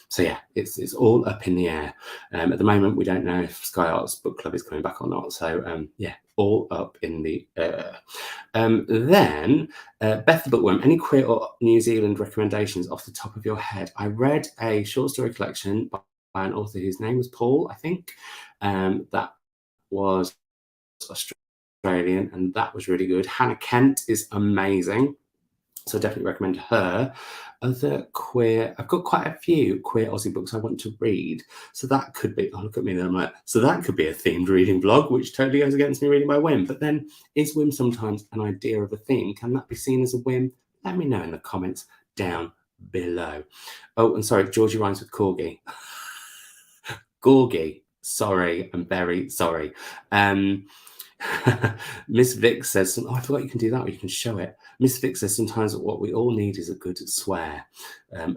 So yeah, it's all up in the air. At the moment, we don't know if Sky Arts Book Club is coming back or not. So yeah, all up in the air. Then Beth the Bookworm, any queer or New Zealand recommendations off the top of your head? I read a short story collection by an author whose name was Paul, I think. That was Australian, and that was really good. Hannah Kent is amazing. So I definitely recommend her. Other queer, I've got quite a few queer Aussie books I want to read. So that could be, look at me there, I'm like, so that could be a themed reading vlog, which totally goes against me reading by whim. But then, is whim sometimes an idea of a theme? Can that be seen as a whim? Let me know in the comments down below. Oh, and sorry, Georgie rhymes with corgi. Gorgie. Sorry, I'm very sorry. Miss Vic says, I forgot you can do that, or you can show it. Miss Vic says, sometimes what we all need is a good swear.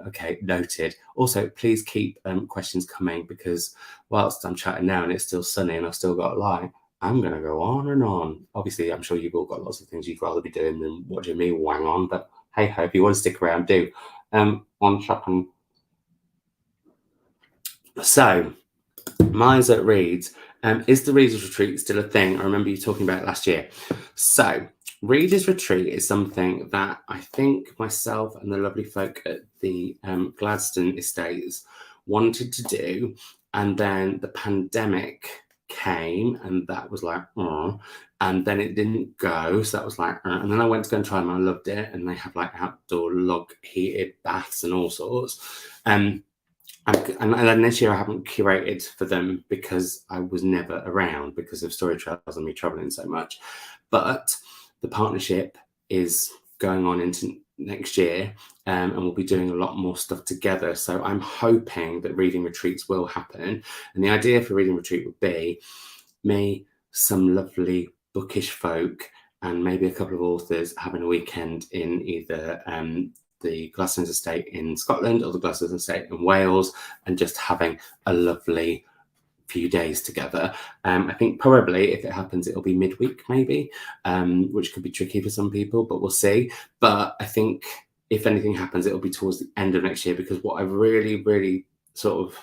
Okay, noted. Also, please keep questions coming, because whilst I'm chatting now and it's still sunny and I've still got light, I'm going to go on and on. Obviously, I'm sure you've all got lots of things you'd rather be doing than watching me wang on, but hey ho, if you want to stick around, do. On shopping. So, Miser reads, is the Readers Retreat still a thing? I remember you talking about it last year. So, Readers Retreat is something that I think myself and the lovely folk at the Gladstone Estates wanted to do, and then the pandemic came, and that was like, and then it didn't go, so that was like, and then I went to go and try them, and I loved it, and they have like outdoor log heated baths and all sorts. And then this year I haven't curated for them because I was never around because of Story Trails and me traveling so much. But the partnership is going on into next year, and we'll be doing a lot more stuff together. So I'm hoping that reading retreats will happen. And the idea for reading retreat would be me, some lovely bookish folk, and maybe a couple of authors having a weekend in either the Gladstone's Estate in Scotland or the Gladstone's Estate in Wales, and just having a lovely few days together. I think probably if it happens, it'll be midweek maybe, which could be tricky for some people, but we'll see. But I think if anything happens, it'll be towards the end of next year, because what I've really, really sort of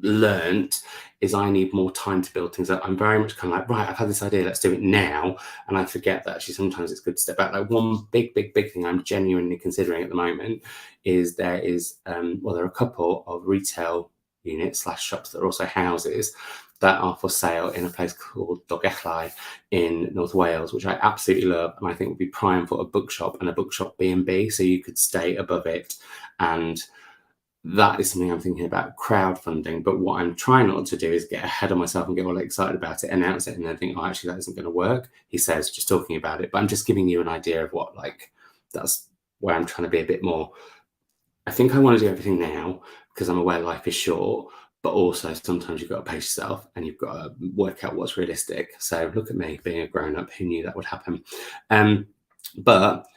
learnt is I need more time to build things up. I'm very much kind of like, right, I've had this idea, let's do it now. And I forget that actually sometimes it's good to step back. Like one big thing I'm genuinely considering at the moment is there are a couple of retail units / shops that are also houses that are for sale in a place called Dolgellau in North Wales, which I absolutely love, and I think would be prime for a bookshop and a bookshop B&B, so you could stay above it. And that is something I'm thinking about crowdfunding. But what I'm trying not to do is get ahead of myself and get all excited about it, announce it, and then think, oh, actually, that isn't going to work. He says, just talking about it. But I'm just giving you an idea of what, like, that's where I'm trying to be a bit more. I think I want to do everything now because I'm aware life is short, but also sometimes you've got to pace yourself and you've got to work out what's realistic. So look at me being a grown-up who knew that would happen. But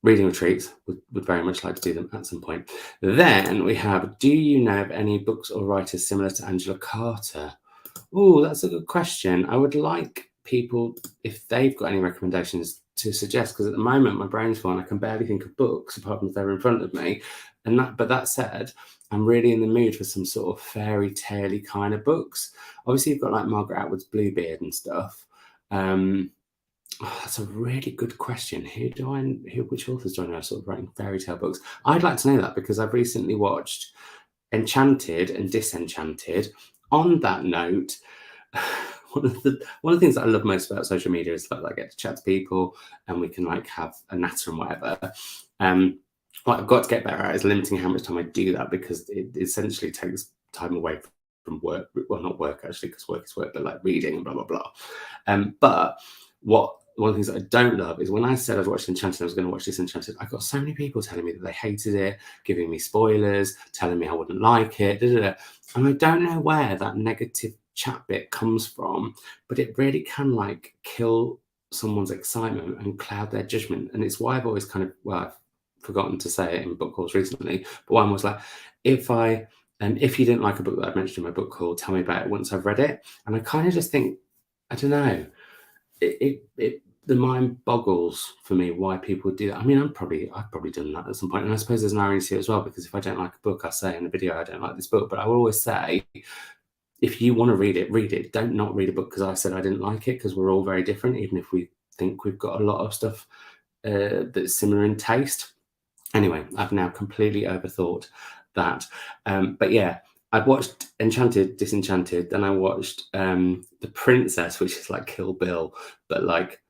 reading retreats, would very much like to do them at some point. Then we have, do you know of any books or writers similar to Angela Carter? Oh, that's a good question. I would like people, if they've got any recommendations, to suggest, because at the moment my brain's full and I can barely think of books apart from if they're in front of me. But that said, I'm really in the mood for some sort of fairy tale-y kind of books. Obviously, you've got like Margaret Atwood's Bluebeard and stuff. That's a really good question. Which authors do I know sort of writing fairy tale books? I'd like to know that because I've recently watched Enchanted and Disenchanted. On that note, one of the things that I love most about social media is the fact that I get to chat to people and we can like have a natter and whatever. What I've got to get better at is limiting how much time I do that, because it essentially takes time away from work. Well, not work actually, because work is work, but like reading and blah blah blah. But one of the things that I don't love is when I said I'd watched Enchanted, I was going to watch Disenchanted, I got so many people telling me that they hated it, giving me spoilers, telling me I wouldn't like it, and I don't know where that negative chat bit comes from, but it really can like kill someone's excitement and cloud their judgment. And it's why I've always kind of, I've forgotten to say it in book calls recently, but one was like, if you didn't like a book that I've mentioned in my book call, tell me about it once I've read it. And I kind of just think, I don't know, the mind boggles for me why people do that. I mean, I've probably done that at some point, and I suppose there's an irony to it as well, because if I don't like a book, I say in a video I don't like this book, but I will always say, if you want to read it, read it. Don't not read a book because I said I didn't like it, because we're all very different, even if we think we've got a lot of stuff that's similar in taste. Anyway, I've now completely overthought that. But yeah, I'd watched Enchanted, Disenchanted, then I watched The Princess, which is like Kill Bill, but like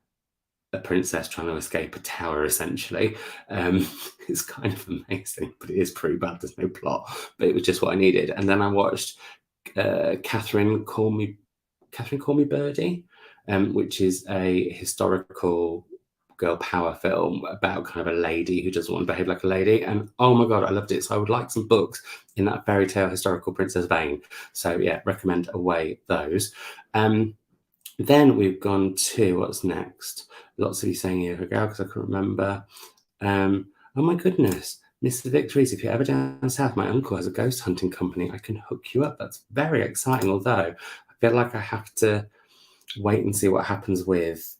a princess trying to escape a tower, essentially. It's kind of amazing, but it is pretty bad. There's no plot, but it was just what I needed. And then I watched Catherine Call Me Birdie, which is a historical girl power film about kind of a lady who doesn't want to behave like a lady. And oh my God, I loved it. So I would like some books in that fairy tale historical princess vein. So yeah, recommend away those. Then we've gone to, what's next? Lots of you saying here, because I couldn't remember. Oh my goodness. Mr. Victories, if you're ever down south, my uncle has a ghost hunting company. I can hook you up. That's very exciting. Although I feel like I have to wait and see what happens with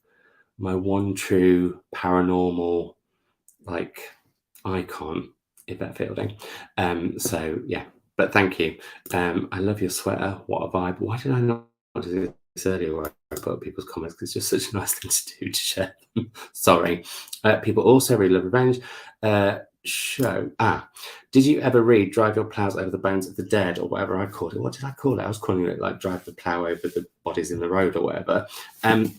my one true paranormal like icon, Yvette Fielding. So yeah, but thank you. I love your sweater. What a vibe. Why did I not do this earlier where I put up people's comments? Because it's just such a nice thing to do, to share them. Sorry. People also really love revenge. Did you ever read Drive Your Plows Over the Bones of the Dead, or whatever I called it? What did I call it? I was calling it like Drive the Plow Over the Bodies in the Road or whatever.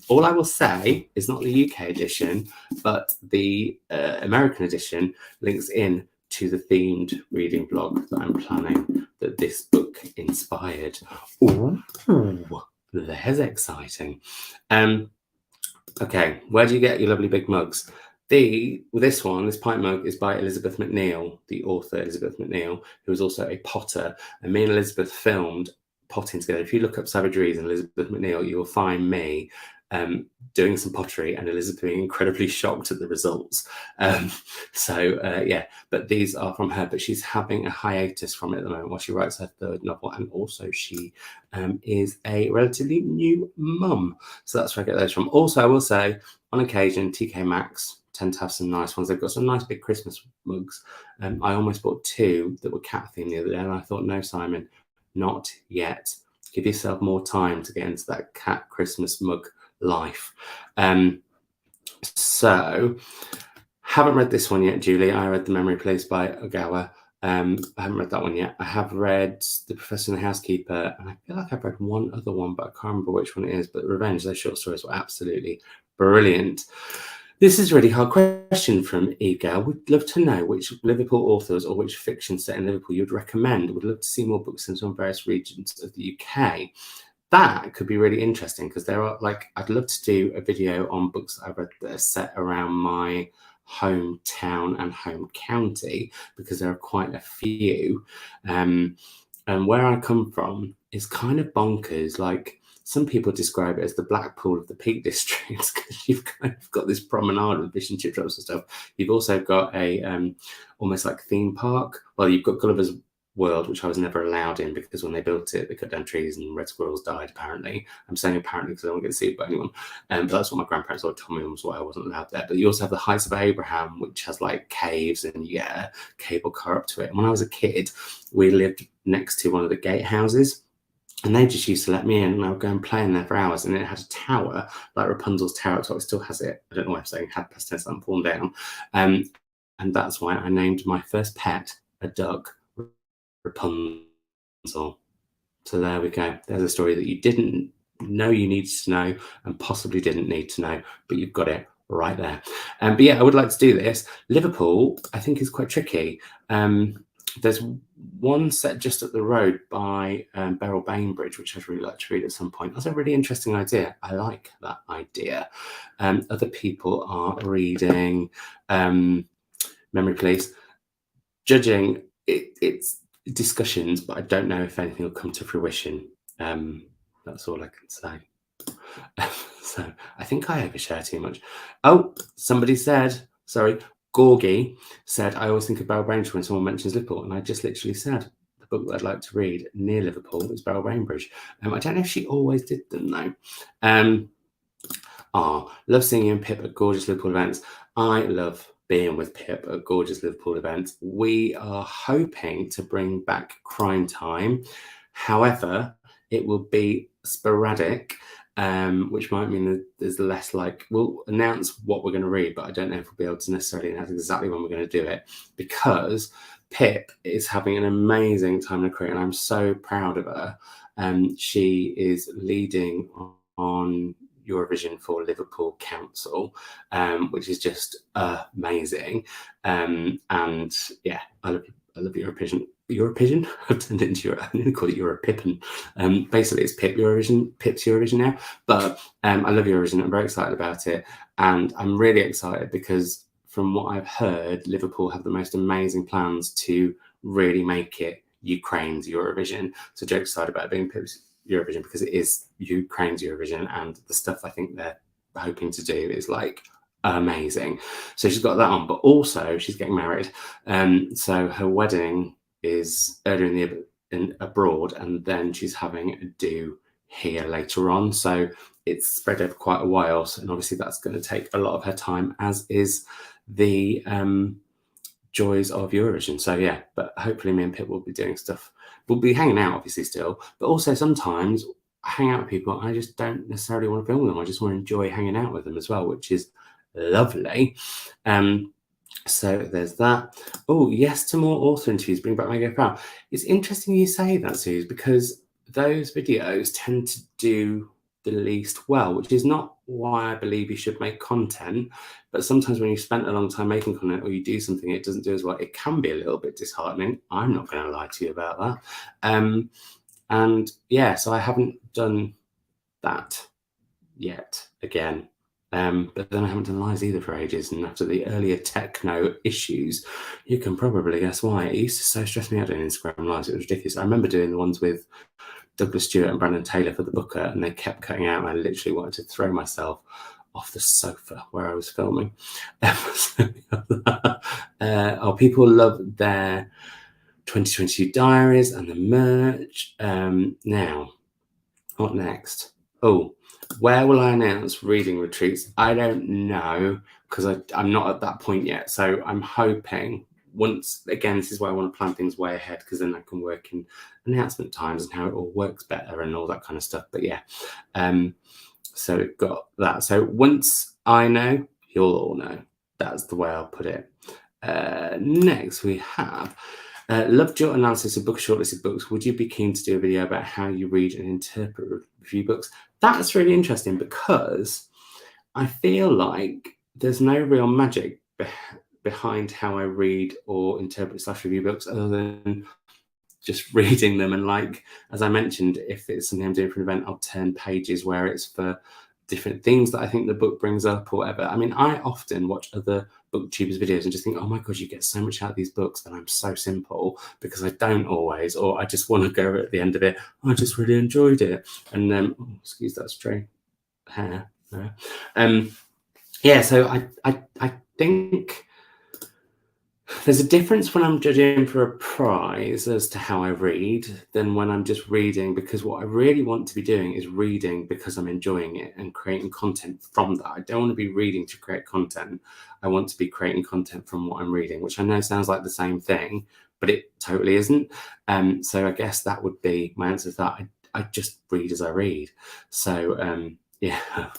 All I will say is not the UK edition, but the American edition links in to the themed reading blog that I'm planning, that this book inspired. Ooh, there's exciting. Okay, where do you get your lovely big mugs? This pint mug is by Elizabeth McNeil, the author Elizabeth McNeil, who is also a potter. And me and Elizabeth filmed potting together. If you look up Savage Reads and Elizabeth McNeil, you will find me doing some pottery and Elizabeth being incredibly shocked at the results. Yeah, but these are from her, but she's having a hiatus from it at the moment while she writes her third novel. And also she is a relatively new mum. So that's where I get those from. Also, I will say, on occasion, TK Maxx tend to have some nice ones. They've got some nice big Christmas mugs. I almost bought 2 that were cat themed the other day, and I thought, no, Simon, not yet. Give yourself more time to get into that cat Christmas mug life. So haven't read this one yet, Julie. I read The Memory Police by Ogawa. I haven't read that one yet. I have read The Professor and the Housekeeper, and I feel like I've read one other one, but I can't remember which one it is. But Revenge, those short stories were absolutely brilliant. This is a really hard question from Ega. Would love to know which Liverpool authors or which fiction set in Liverpool you'd recommend. Would love to see more books in various regions of the UK. That could be really interesting because there are I'd love to do a video on books that I've read that are set around my hometown and home county, because there are quite a few. And where I come from is kind of bonkers. Like, some people describe it as the Blackpool of the Peak District, because you've kind of got this promenade with fish and chip shops and stuff. You've also got a almost like theme park. Well, you've got Gulliver's World, which I was never allowed in because when they built it, they cut down trees and red squirrels died, apparently. I'm saying apparently because I don't get to see it by anyone. But that's what my grandparents always told me was why I wasn't allowed there. But you also have the Heights of Abraham, which has like caves, and you get a cable car up to it. And when I was a kid, we lived next to one of the gatehouses, and they just used to let me in, and I would go and play in there for hours. And it had a tower, like Rapunzel's tower, so it still has it. I don't know why I'm saying had past tense, I'm fallen down. And that's why I named my first pet a duck Rapunzel. So there we go. There's a story that you didn't know you needed to know, and possibly didn't need to know, but you've got it right there. But yeah, I would like to do this. Liverpool, I think, is quite tricky. There's one set just up the road by Beryl Bainbridge, which I'd really like to read at some point. That's a really interesting idea. I like that idea. Other people are reading Memory Police. Judging, it's discussions, but I don't know if anything will come to fruition. That's all I can say. So I think I overshare too much. Oh, somebody said, sorry, Gorgie said, I always think of Beryl Bainbridge when someone mentions Liverpool, and I just literally said the book that I'd like to read near Liverpool is Beryl Bainbridge. I don't know if she always did them though. Love seeing you and Pip at gorgeous Liverpool events. I love being with Pip at gorgeous Liverpool events. We are hoping to bring back Crime Time. However, it will be sporadic, which might mean that there's less we'll announce what we're going to read, but I don't know if we'll be able to necessarily announce exactly when we're going to do it, because Pip is having an amazing time in her career, and I'm so proud of her. She is leading on Eurovision for Liverpool Council, which is just amazing. And yeah, I love Eurovision. Eurovision? I've turned it into I'm going to call it Europippin. Basically, it's Pip's Eurovision now. But I love Eurovision. I'm very excited about it. And I'm really excited because from what I've heard, Liverpool have the most amazing plans to really make it Ukraine's Eurovision. So jokes aside about it being Pip's Eurovision, because it is Ukraine's Eurovision, and the stuff I think they're hoping to do is amazing. So she's got that on, but also she's getting married. So her wedding is earlier in abroad, and then she's having a do here later on. So it's spread over quite a while. So, and obviously that's going to take a lot of her time, as is the joys of Eurovision. So yeah, but hopefully me and Pip will be doing stuff. We'll be hanging out obviously still, but also sometimes I hang out with people and I just don't necessarily want to film them. I just want to enjoy hanging out with them as well, which is lovely. So there's that. Oh, yes to more author interviews. Bring back my Go Proud. It's interesting you say that, Suze, because those videos tend to do the least well, which is not why I believe you should make content. But sometimes when you've spent a long time making content, or you do something it doesn't do as well, it can be a little bit disheartening. I'm not going to lie to you about that. And yeah, so I haven't done that yet again. But then I haven't done lies either for ages. And after the earlier techno issues, you can probably guess why. It used to so stress me out doing Instagram lives. It was ridiculous. I remember doing the ones with Douglas Stewart and Brandon Taylor for the Booker, and they kept cutting out, and I literally wanted to throw myself off the sofa where I was filming. People love their 2022 diaries and the merch. Now, what next? Oh, where will I announce reading retreats? I don't know, because I'm not at that point yet. So I'm hoping once, again, this is why I want to plan things way ahead, because then I can work in announcement times and how it all works better and all that kind of stuff. But yeah, so we've got that. So once I know, you'll all know. That's the way I'll put it. Next, we have Loved your analysis of book shortlisted books. Would you be keen to do a video about how you read and interpret review books? That's really interesting because I feel like there's no real magic behind how I read or interpret / review books other than just reading them. And like, as I mentioned, if it's something I'm doing for an event, I'll turn pages where it's for different things that I think the book brings up or whatever. I mean, I often watch other booktubers videos and just think, oh my God, you get so much out of these books and I'm so simple, because I don't always, or I just want to go at the end of it, I just really enjoyed it. And then, excuse that stray hair. Yeah, so I think there's a difference when I'm judging for a prize as to how I read than when I'm just reading, because what I really want to be doing is reading because I'm enjoying it and creating content from that. I don't want to be reading to create content. I want to be creating content from what I'm reading, which I know sounds like the same thing, but it totally isn't. So I guess that would be my answer to that. I just read as I read. So yeah,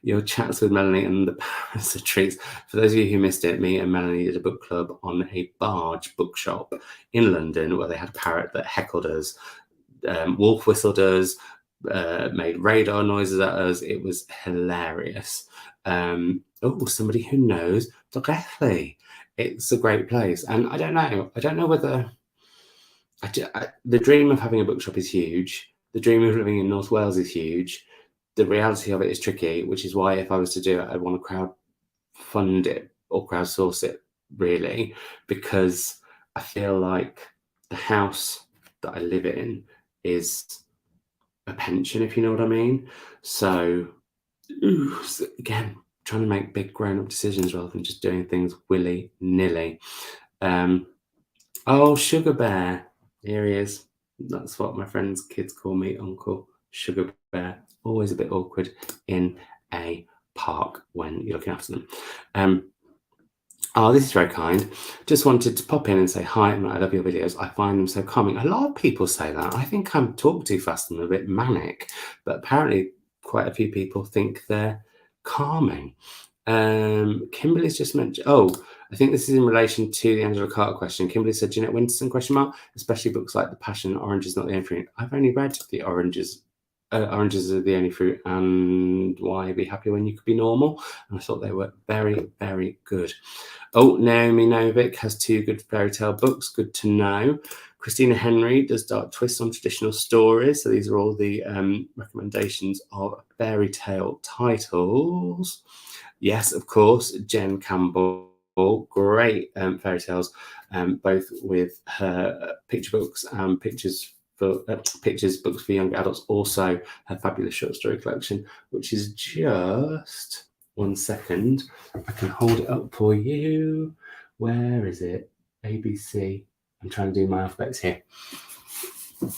your chats with Melanie and the parents are treats. For those of you who missed it, me and Melanie did a book club on a barge bookshop in London where they had a parrot that heckled us, wolf whistled us, made radar noises at us. It was hilarious. Somebody who knows Blackpool. It's a great place, and I don't know whether the dream of having a bookshop is huge. The dream of living in North Wales is huge. The reality of it is tricky, which is why if I was to do it, I'd want to crowd fund it or crowdsource it, really, because I feel like the house that I live in is a pension, if you know what I mean. So again, trying to make big grown-up decisions rather than just doing things willy-nilly. Sugar Bear, here he is. That's what my friends' kids call me, Uncle Sugar Bear. Always a bit awkward in a park when you're looking after them. This is very kind. Just wanted to pop in and say hi, and I love your videos. I find them so calming. A lot of people say that. I think I'm talk too fast and a bit manic, but apparently quite a few people think they're calming. Kimberly's just mentioned, I think this is in relation to the Angela Carter question. Kimberly said, Jeanette Winterson, ? Especially books like The Passion, Orange is Not the Only Fruit. I've only read the Oranges are the only fruit and Why Be Happy When You Could Be Normal. And I thought they were very, very good. Naomi Novik has 2 good fairy tale books. Good to know. Christina Henry does dark twists on traditional stories. So these are all the recommendations of fairy tale titles. Yes, of course, Jen Campbell. Great fairy tales, both with her picture books and pictures books for young adults. Also her fabulous short story collection, which is just 1 second. I can hold it up for you. Where is it? ABC. I'm trying to do my alphabets here. There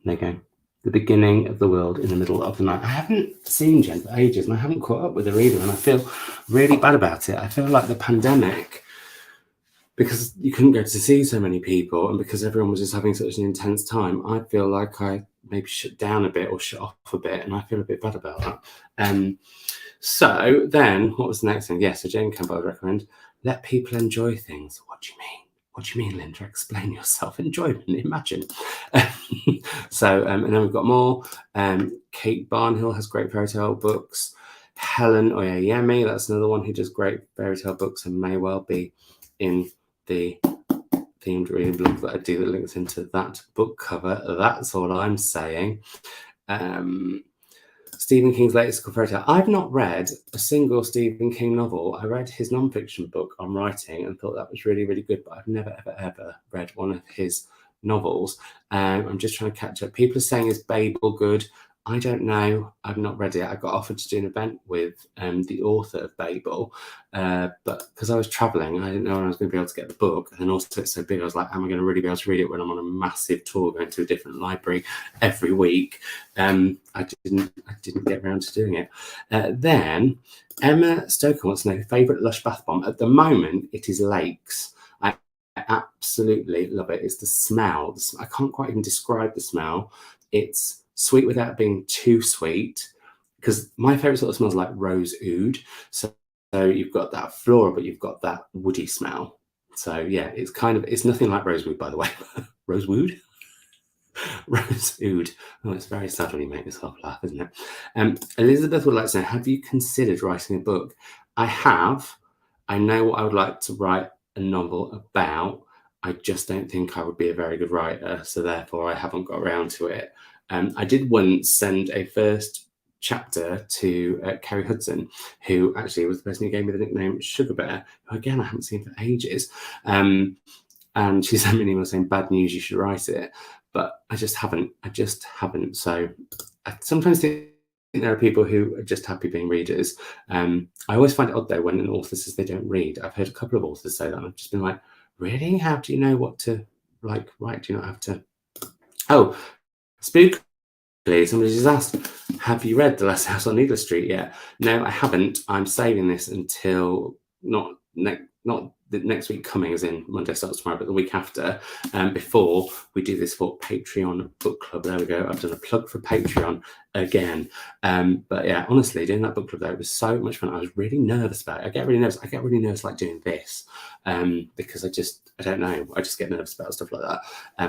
you go. The Beginning of the World in the Middle of the Night. I haven't seen Jen for ages, and I haven't caught up with her either, and I feel really bad about it. I feel like the pandemic, because you couldn't go to see so many people and because everyone was just having such an intense time, I feel like I maybe shut down a bit or shut off a bit, and I feel a bit bad about that. So then, what was the next thing? So Jane Campbell would recommend, let people enjoy things. What do you mean? What do you mean, Linda? Explain yourself. Enjoyment, imagine. So, and then we've got more. Kate Barnhill has great fairy tale books. Helen Oyeyemi, that's another one who does great fairy tale books and may well be in the themed reading blog that I do that links into that book cover. That's all I'm saying. Stephen King's latest fairy tale. I've not read a single Stephen King novel. I read his non-fiction book on writing and thought that was really, really good, but I've never, ever read one of his novels. I'm just trying to catch up. People are saying, is Babel good? I don't know. I've not read it. I got offered to do an event with the author of Babel, but because I was traveling, I didn't know when I was going to be able to get the book. And also it's so big, I was like, am I going to really be able to read it when I'm on a massive tour going to a different library every week? I didn't get around to doing it. Then Emma Stoker wants to know favourite Lush bath bomb. At the moment, it is Lakes. I absolutely love it. It's the smell. I can't quite even describe the smell. It's sweet without being too sweet, because my favourite sort of smells like rose oud. So you've got that floral, but you've got that woody smell. So yeah, it's nothing like Rosewood, by the way. Rosewood? Rosewood. Oh, it's very sad when you make yourself laugh, isn't it? Elizabeth would like to know, have you considered writing a book? I have. I know what I would like to write a novel about. I just don't think I would be a very good writer, so therefore I haven't got around to it. I did once send a first chapter to Kerry Hudson, who actually was the person who gave me the nickname Sugar Bear, who again I haven't seen for ages. And she sent me an email saying, bad news, you should write it. But I just haven't. So I sometimes think there are people who are just happy being readers. I always find it odd, though, when an author says they don't read. I've heard a couple of authors say that, and I've just been like, really? How do you know what to, write? Do you not have to? Oh, spookily, somebody just asked, have you read The Last House on Needle Street yet? No, I haven't. I'm saving this until not the next week coming, as in Monday starts tomorrow, but the week after, before we do this for Patreon book club. There we go. I've done a plug for Patreon again. But yeah, honestly, doing that book club there, it was so much fun. I was really nervous about it. I get really nervous like doing this, because I don't know. I just get nervous about stuff like that.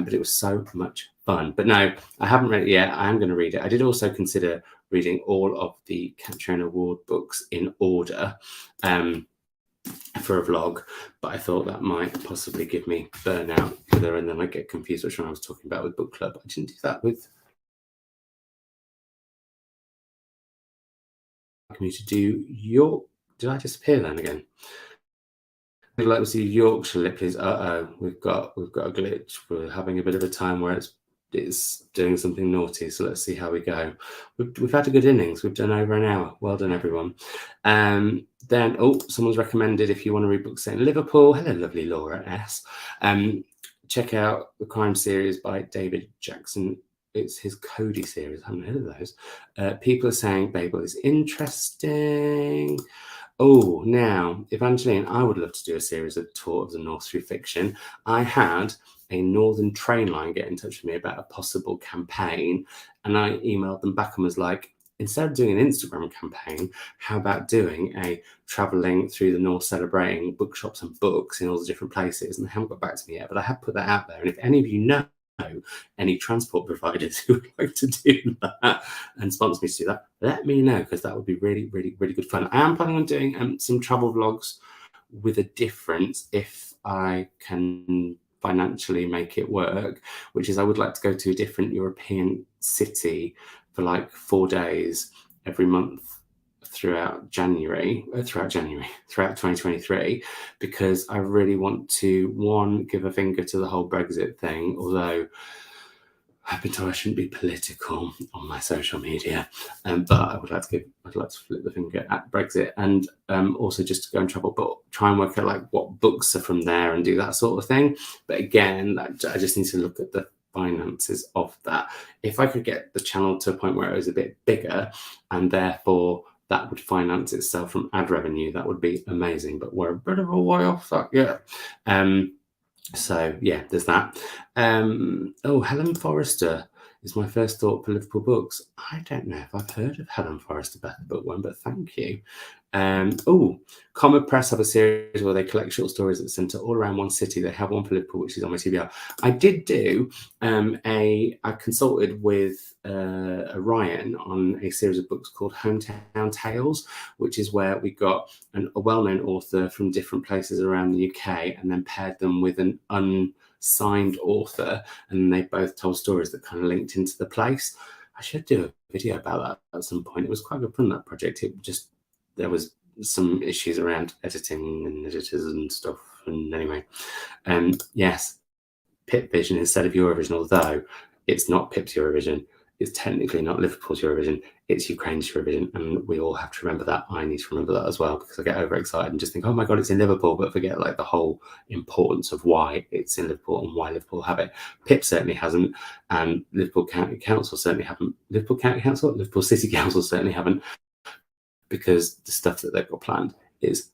But it was so much fun. But no, I haven't read it yet. I am going to read it. I did also consider reading all of the Catcher Award books in order. For a vlog, but I thought that might possibly give me burnout further, and then I get confused which one I was talking about with book club. I didn't do that with me to do York. Did I disappear then again? I'd like to see Yorkshire lip, please. We've got a glitch. We're having a bit of a time where it's doing something naughty, so let's see how we go. We've had a good innings. We've done over an hour. Well done, everyone. Then, someone's recommended, if you want to read books set in Liverpool. Hello, lovely Laura S. Check out the crime series by David Jackson. It's his Cody series. I haven't heard of those. People are saying Babel is interesting. Oh, now, Evangeline, I would love to do a series of Tour of the North through fiction. I had a Northern Train Line get in touch with me about a possible campaign, and I emailed them back and was like, instead of doing an Instagram campaign, how about doing a travelling through the North celebrating bookshops and books in all the different places? And they haven't got back to me yet, but I have put that out there. And if any of you know any transport providers who would like to do that and sponsor me to do that, let me know, because that would be really, really, really good fun. I am planning on doing some travel vlogs with a difference if I can financially make it work, which is I would like to go to a different European city for like 4 days every month throughout 2023, because I really want to, one, give a finger to the whole Brexit thing, although I've been told I shouldn't be political on my social media, but I'd like to flip the finger at Brexit, and also just to go and travel, but try and work out like what books are from there and do that sort of thing. But again, I just need to look at the finances of that. If I could get the channel to a point where it was a bit bigger, and therefore that would finance itself from ad revenue, that would be amazing. But we're a bit of a way off that yet. So yeah, there's that. Helen Forrester is my first thought for Liverpool books. I don't know if I've heard of Helen Forrester Beth Bookworm, but thank you. Common Press have a series where they collect short stories that centre all around one city. They have one for Liverpool, which is on my TBR. I did do I consulted with Ryan on a series of books called Hometown Tales, which is where we got a well-known author from different places around the UK and then paired them with an unsigned author, and they both told stories that kind of linked into the place. I should do a video about that at some point. It was quite good fun, that project. There was some issues around editing and editors and stuff. And anyway, yes, Pip Vision instead of Eurovision, although it's not Pip's Eurovision. It's technically not Liverpool's Eurovision. It's Ukraine's Eurovision. And we all have to remember that. I need to remember that as well, because I get overexcited and just think, oh my God, it's in Liverpool, but forget like the whole importance of why it's in Liverpool and why Liverpool have it. Pip certainly hasn't, and Liverpool County Council certainly haven't. Liverpool City Council certainly haven't, because the stuff that they've got planned is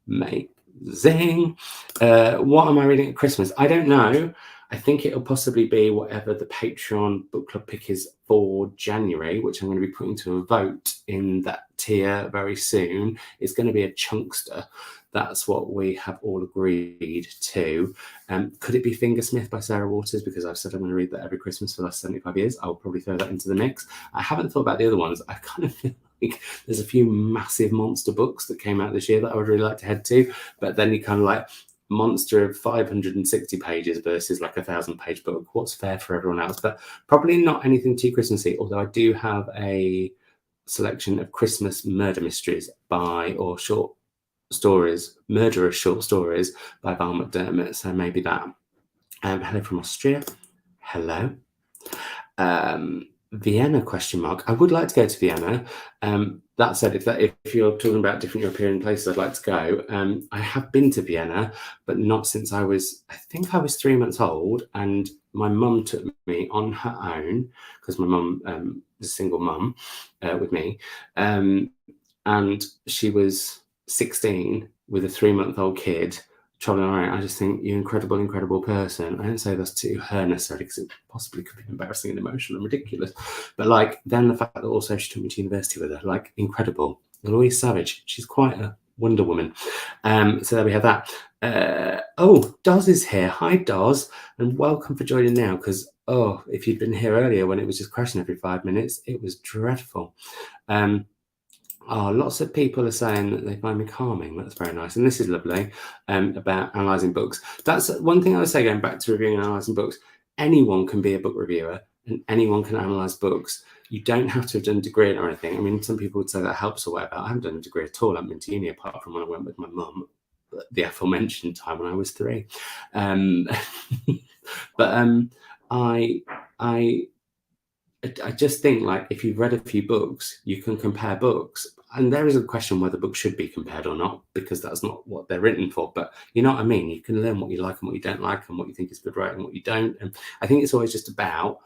amazing. What am I reading at Christmas? I don't know. I think it'll possibly be whatever the Patreon book club pick is for January, which I'm going to be putting to a vote in that tier very soon. It's going to be a chunkster. that's what we have all agreed to. Could it be Fingersmith by Sarah Waters? Because I've said I'm going to read that every Christmas for the last 75 years. I'll probably throw that into the mix. I haven't thought about the other ones. I kind of feel like there's a few massive monster books that came out this year that I would really like to head to, but then you kind of like, monster of 560 pages versus like 1,000-page book. What's fair for everyone else? But probably not anything too Christmassy, although I do have a selection of Christmas murder mysteries or short stories, murderous short stories by Val McDermott. So maybe that. Hello from Austria. Hello. Vienna ? I would like to go to Vienna. That said, if you're talking about different European places I'd like to go, I have been to Vienna, but not since I think I was 3 months old, and my mum took me on her own, because my mum is a single mum with me, and she was 16 with a 3-month-old kid traveling around. I just think you're an incredible person. I don't say this to her necessarily because it possibly could be embarrassing and emotional and ridiculous, but like then the fact that also she took me to university with her, like incredible. Louise Savage, she's quite a Wonder Woman. So there we have that. Oh, Doz is here. Hi, Doz, and welcome for joining now. Because if you'd been here earlier when it was just crashing every 5 minutes, it was dreadful. Lots of people are saying that they find me calming. That's very nice. And this is lovely, about analysing books. That's one thing I would say, going back to reviewing and analysing books. Anyone can be a book reviewer and anyone can analyse books. You don't have to have done a degree or anything. I mean, some people would say that helps or whatever. I haven't done a degree at all. I haven't been to uni apart from when I went with my mum, the aforementioned time when I was 3. But I just think, like, if you've read a few books, you can compare books. And there is a question whether books should be compared or not, because that's not what they're written for. But you know what I mean? You can learn what you like and what you don't like, and what you think is good writing and what you don't. And I think it's always just about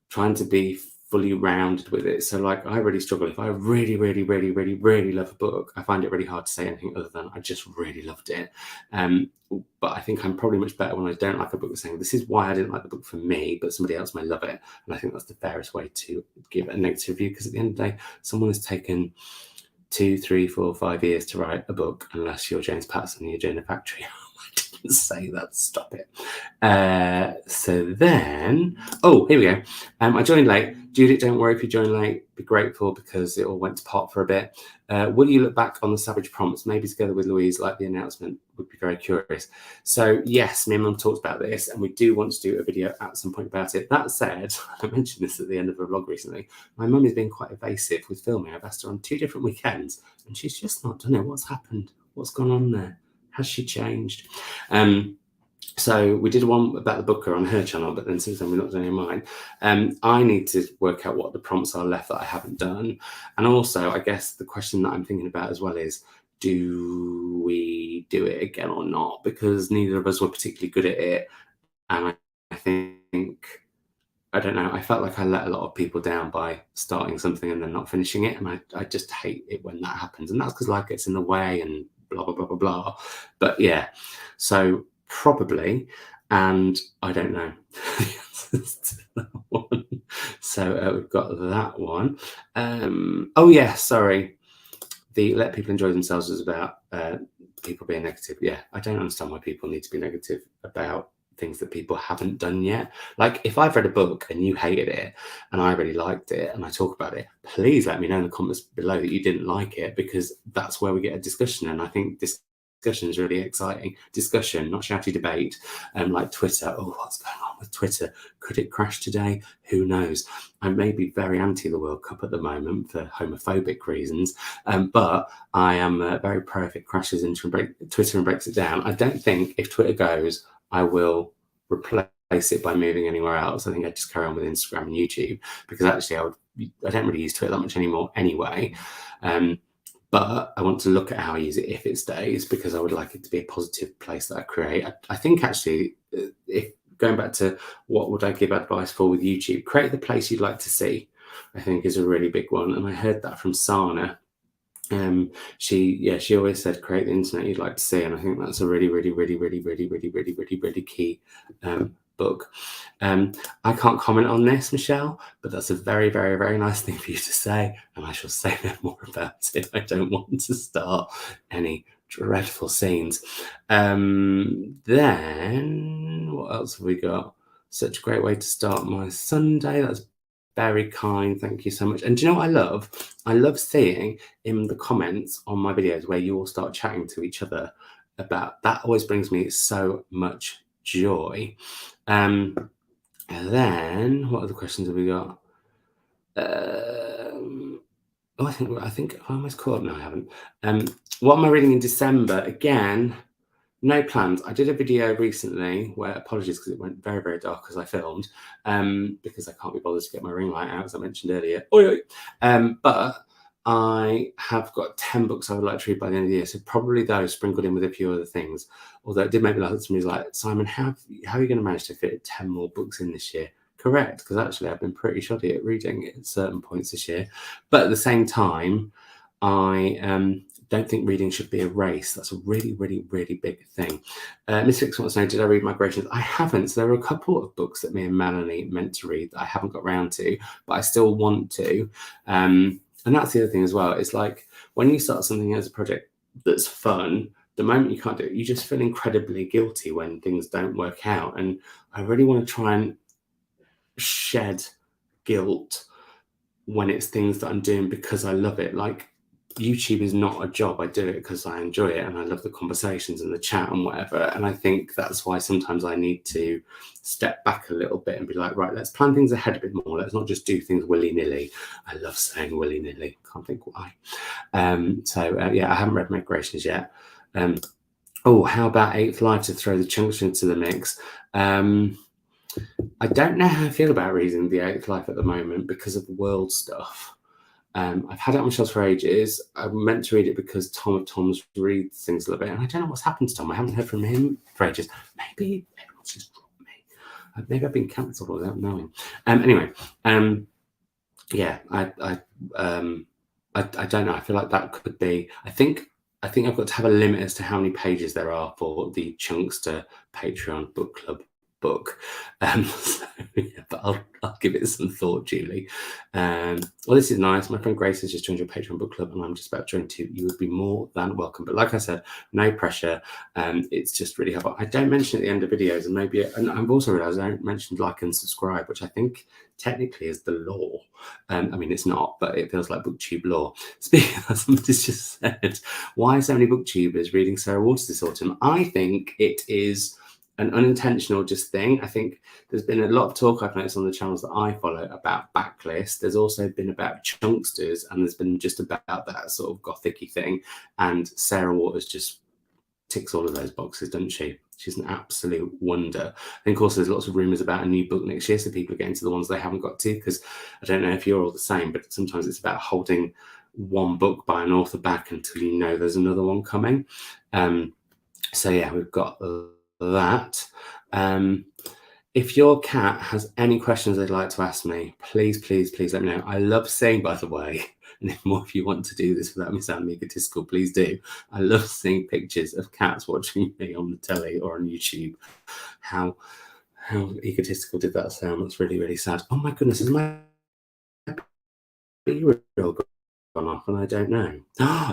trying to be fully rounded with it. So like, I really struggle. If I really love a book, I find it really hard to say anything other than I just really loved it. But I think I'm probably much better when I don't like a book saying this is why I didn't like the book for me, but somebody else may love it. And I think that's the fairest way to give a negative review, because at the end of the day, someone has taken 2, 3, 4, 5 years to write a book, unless you're James Patterson and you're doing a factory. I didn't say that. Stop it. So then, here we go. I joined late. Judith, don't worry if you join late. Be grateful, because it all went to pot for a bit. Will you look back on the Savage prompts, maybe together with Louise, like the announcement? Would be very curious. So yes, me and Mum talked about this, and we do want to do a video at some point about it. That said, I mentioned this at the end of a vlog recently. My mum has been quite evasive with filming. I've asked her on 2 different weekends, and she's just not done it. What's happened? What's gone on there? Has she changed? So we did one about the booker on her channel, but then since then we're not doing mine. I need to work out what the prompts are left that I haven't done. And also, I guess the question that I'm thinking about as well is, do we do it again or not? Because neither of us were particularly good at it. And I think, I don't know, I felt like I let a lot of people down by starting something and then not finishing it. And I just hate it when that happens. And that's because life gets in the way and blah, blah, blah, blah, blah. But yeah, so probably, and I don't know the answers to that one. So we've got that one. Sorry. The let people enjoy themselves is about people being negative. Yeah, I don't understand why people need to be negative about things that people haven't done yet. Like, if I've read a book and you hated it and I really liked it and I talk about it, please let me know in the comments below that you didn't like it, because that's where we get a discussion. And I think discussion is really exciting. Discussion, not shouty debate. Like Twitter, what's going on with Twitter? Could it crash today? Who knows? I may be very anti the World Cup at the moment for homophobic reasons, but I am very pro if it crashes into Twitter and breaks it down. I don't think if Twitter goes, I will replace it by moving anywhere else. I think I'd just carry on with Instagram and YouTube, because actually I don't really use Twitter that much anymore anyway. But I want to look at how I use it if it stays, because I would like it to be a positive place that I create. I think actually, if going back to what would I give advice for with YouTube, create the place you'd like to see, I think is a really big one. And I heard that from Sana. She always said create the internet you'd like to see, and I think that's a really key book. I can't comment on this, Michelle, but that's a very nice thing for you to say, and I shall say no more about it. I don't want to start any dreadful scenes. Then what else have we got? Such a great way to start my Sunday. That's very kind. Thank you so much. And do you know what I love? I love seeing in the comments on my videos where you all start chatting to each other about that. Always brings me so much joy. And then what other questions have we got? I think I almost caught up. No, I haven't. What am I reading in December? Again, no plans. I did a video recently where, apologies because it went very, very dark as I filmed, because I can't be bothered to get my ring light out, as I mentioned earlier. Oi, oi. But I have got 10 books I would like to read by the end of the year, so probably those sprinkled in with a few other things. Although it did make me laugh. Somebody was like, Simon, how are you going to manage to fit 10 more books in this year? Correct, because actually I've been pretty shoddy at reading at certain points this year. But at the same time, I don't think reading should be a race. That's a really, really, really big thing. Miss Fix wants to know, did I read Migrations? I haven't. So there are a couple of books that me and Melanie meant to read that I haven't got round to, but I still want to. And that's the other thing as well. It's like when you start something as a project that's fun, the moment you can't do it, you just feel incredibly guilty when things don't work out. And I really want to try and shed guilt when it's things that I'm doing because I love it. Like YouTube is not a job. I do it because I enjoy it and I love the conversations and the chat and whatever. And I think that's why sometimes I need to step back a little bit and be like, right, let's plan things ahead a bit more. Let's not just do things willy-nilly. I love saying willy-nilly. Can't think why. Yeah, I haven't read Migrations yet. How about Eighth Life to throw the chunks into the mix? I don't know how I feel about reading The Eighth Life at the moment because of the world stuff. I've had it on my shelf for ages. I meant to read it because Tom of Tom's reads things a little bit, and I don't know what's happened to Tom. I haven't heard from him for ages. Maybe everyone's just dropped me. Maybe I've been cancelled without knowing. Anyway, yeah, I don't know. I feel like that could be. I think I've got to have a limit as to how many pages there are for the Chunkster Patreon book club book. But I'll give it some thought, Julie. Well, this is nice. My friend Grace has just joined your Patreon book club and I'm just about to join too. You would be more than welcome. But like I said, no pressure. It's just really helpful. I don't mention at the end of videos, and I've also realized I don't mention like and subscribe, which I think technically is the law. I mean, it's not, but it feels like booktube law. Speaking of that, somebody's just said, why are so many booktubers reading Sarah Waters this autumn? I think it is an unintentional just thing. I think there's been a lot of talk I've noticed on the channels that I follow about backlist. There's also been about chunksters, and there's been just about that sort of gothic-y thing. And Sarah Waters just ticks all of those boxes, doesn't she? She's an absolute wonder. I think also there's lots of rumours about a new book next year, so people are getting to the ones they haven't got to, because I don't know if you're all the same, but sometimes it's about holding one book by an author back until you know there's another one coming. So yeah, we've got that. If your cat has any questions they'd like to ask me, please let me know. I love seeing, by the way, and if more of you want to do this without me sounding egotistical, please do. I love seeing pictures of cats watching me on the telly or on YouTube. How egotistical did that sound? That's really, really sad. Oh my goodness, is my B-reel gone off and I don't know?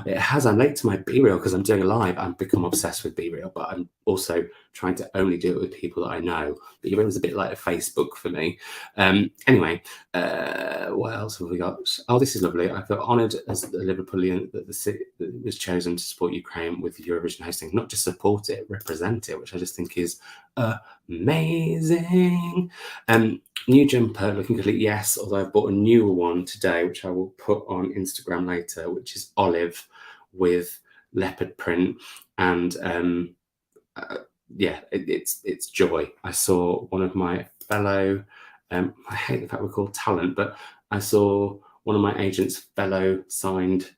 It has. I'm late to my B-reel because I'm doing a live. I've become obsessed with B-reel, but I'm also trying to only do it with people that I know. B-reel is a bit like a Facebook for me. Anyway, what else have we got? Oh, this is lovely. I feel honoured as a Liverpoolian that the city was chosen to support Ukraine with Eurovision hosting. Not just support it, represent it, which I just think is amazing. New jumper, looking complete, yes, although I've bought a newer one today, which I will put on Instagram later, which is olive with leopard print. And it's joy. I saw one of my fellow, I hate the fact we're called talent, but I saw one of my agent's fellow signed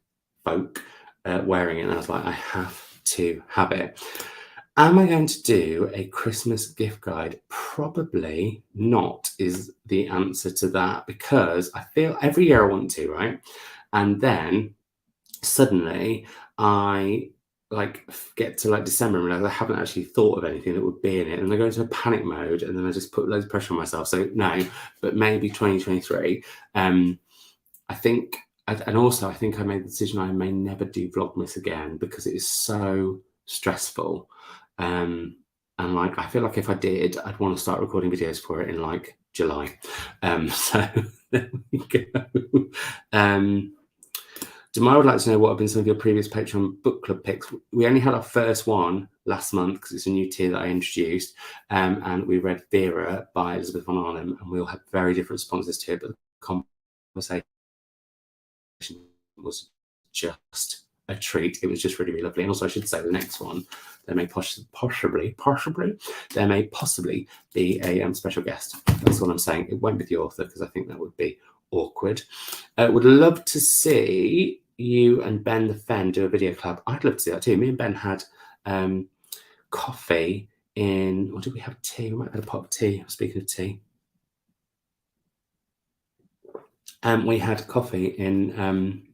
folk wearing it, and I was like, I have to have it. Am I going to do a Christmas gift guide? Probably not is the answer to that, because I feel every year I want to, right? And then suddenly I get to December and realize I haven't actually thought of anything that would be in it. And I go into a panic mode and then I just put loads of pressure on myself. So no, but maybe 2023. I think and also I think I made the decision I may never do Vlogmas again because it is so stressful. And like I feel like if I did, I'd want to start recording videos for it in like July. So there we go. Demar would like to know what have been some of your previous Patreon book club picks. We only had our first one last month because it's a new tier that I introduced, and we read Vera by Elizabeth von Arnhem, and we all had very different responses to it, but the conversation was just a treat. It was just really, really lovely. And also, I should say the next one, there may possibly be a special guest. That's all I'm saying. It won't be the author because I think that would be awkward. Would love to see you and Ben the Fen do a video club. I'd love to see that too. Me and Ben had coffee in, or did we have tea? We might have had a pot of tea. Speaking of tea. We had coffee in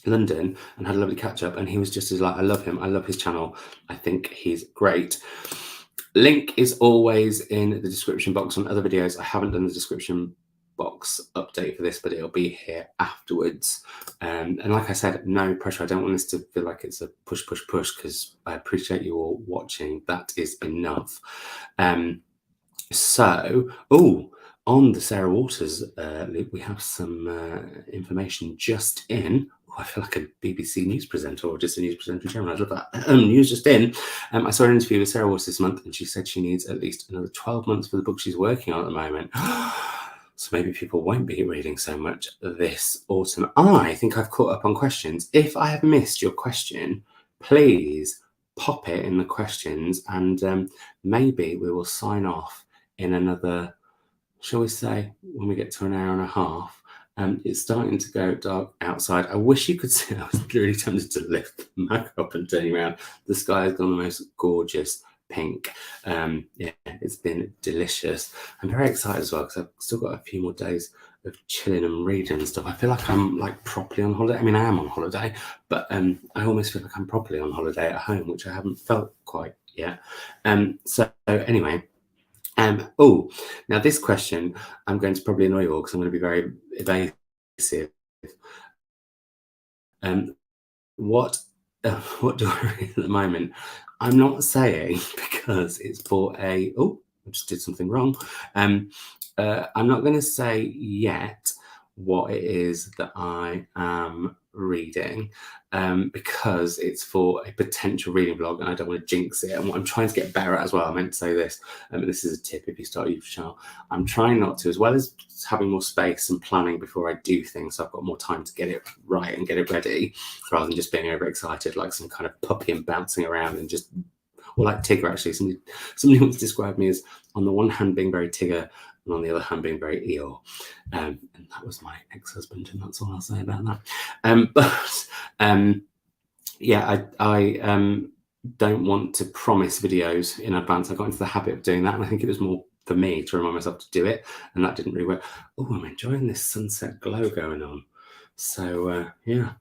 London and had a lovely catch up, and he was just as like, I love him. I love his channel. I think he's great. Link is always in the description box on other videos. I haven't done the description box update for this, but it'll be here afterwards. And like I said, no pressure. I don't want this to feel like it's a push because I appreciate you all watching. That is enough. On the Sarah Waters loop, we have some information just in. I feel like a BBC news presenter or just a news presenter in general. I love that. News just in. I saw an interview with Sarah Waters this month, and she said she needs at least another 12 months for the book she's working on at the moment. So maybe people won't be reading so much this autumn. I think I've caught up on questions. If I have missed your question, please pop it in the questions, and maybe we will sign off in another, shall we say, when we get to an hour and a half. It's starting to go dark outside. I wish you could see. I was really tempted to lift the Mac up and turn around. The sky has gone the most gorgeous pink. Yeah, it's been delicious. I'm very excited as well because I've still got a few more days of chilling and reading and stuff. I feel like I'm like properly on holiday. I mean, I am on holiday, but I almost feel like I'm properly on holiday at home, which I haven't felt quite yet. So anyway. Now this question, I'm going to probably annoy you all because I'm going to be very evasive. What do I read at the moment? I'm not saying because it's for a. Oh, I just did something wrong. I'm not going to say yet what it is that I am reading because it's for a potential reading vlog and I don't want to jinx it. And what I'm trying to get better at as well, I meant to say this, this is a tip if you start your channel, I'm trying not to, as well as having more space and planning before I do things, so I've got more time to get it right and get it ready, rather than just being overexcited like some kind of puppy and bouncing around and just, or like Tigger actually. Somebody once described me as on the one hand being very Tigger and on the other hand being very Eeyore. And that was my ex-husband, and that's all I'll say about that. Yeah, I don't want to promise videos in advance. I got into the habit of doing that, and I think it was more for me to remind myself to do it, and that didn't really work. Oh, I'm enjoying this sunset glow going on. So yeah.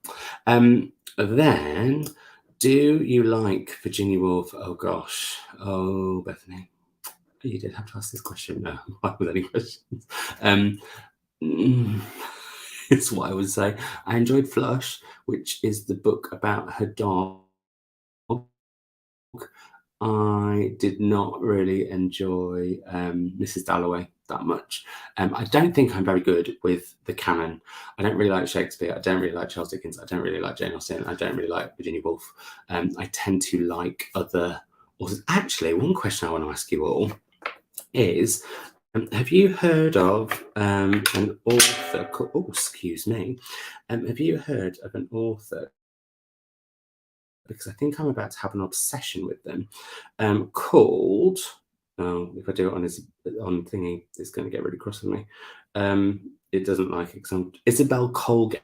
Then, do you like Virginia Woolf? Oh gosh. Oh, Bethany. You did have to ask this question. No, why with any questions? It's what I would say. I enjoyed Flush, which is the book about her dog. I did not really enjoy Mrs. Dalloway that much. I don't think I'm very good with the canon. I don't really like Shakespeare. I don't really like Charles Dickens. I don't really like Jane Austen. I don't really like Virginia Woolf. I tend to like other authors. Actually, one question I want to ask you all is, have you heard of an author called, oh, excuse me, have you heard of an author, because I think I'm about to have an obsession with them, called, if I do it on thingy, it's going to get really cross with me. It doesn't like it because I'm Isabel Colgate.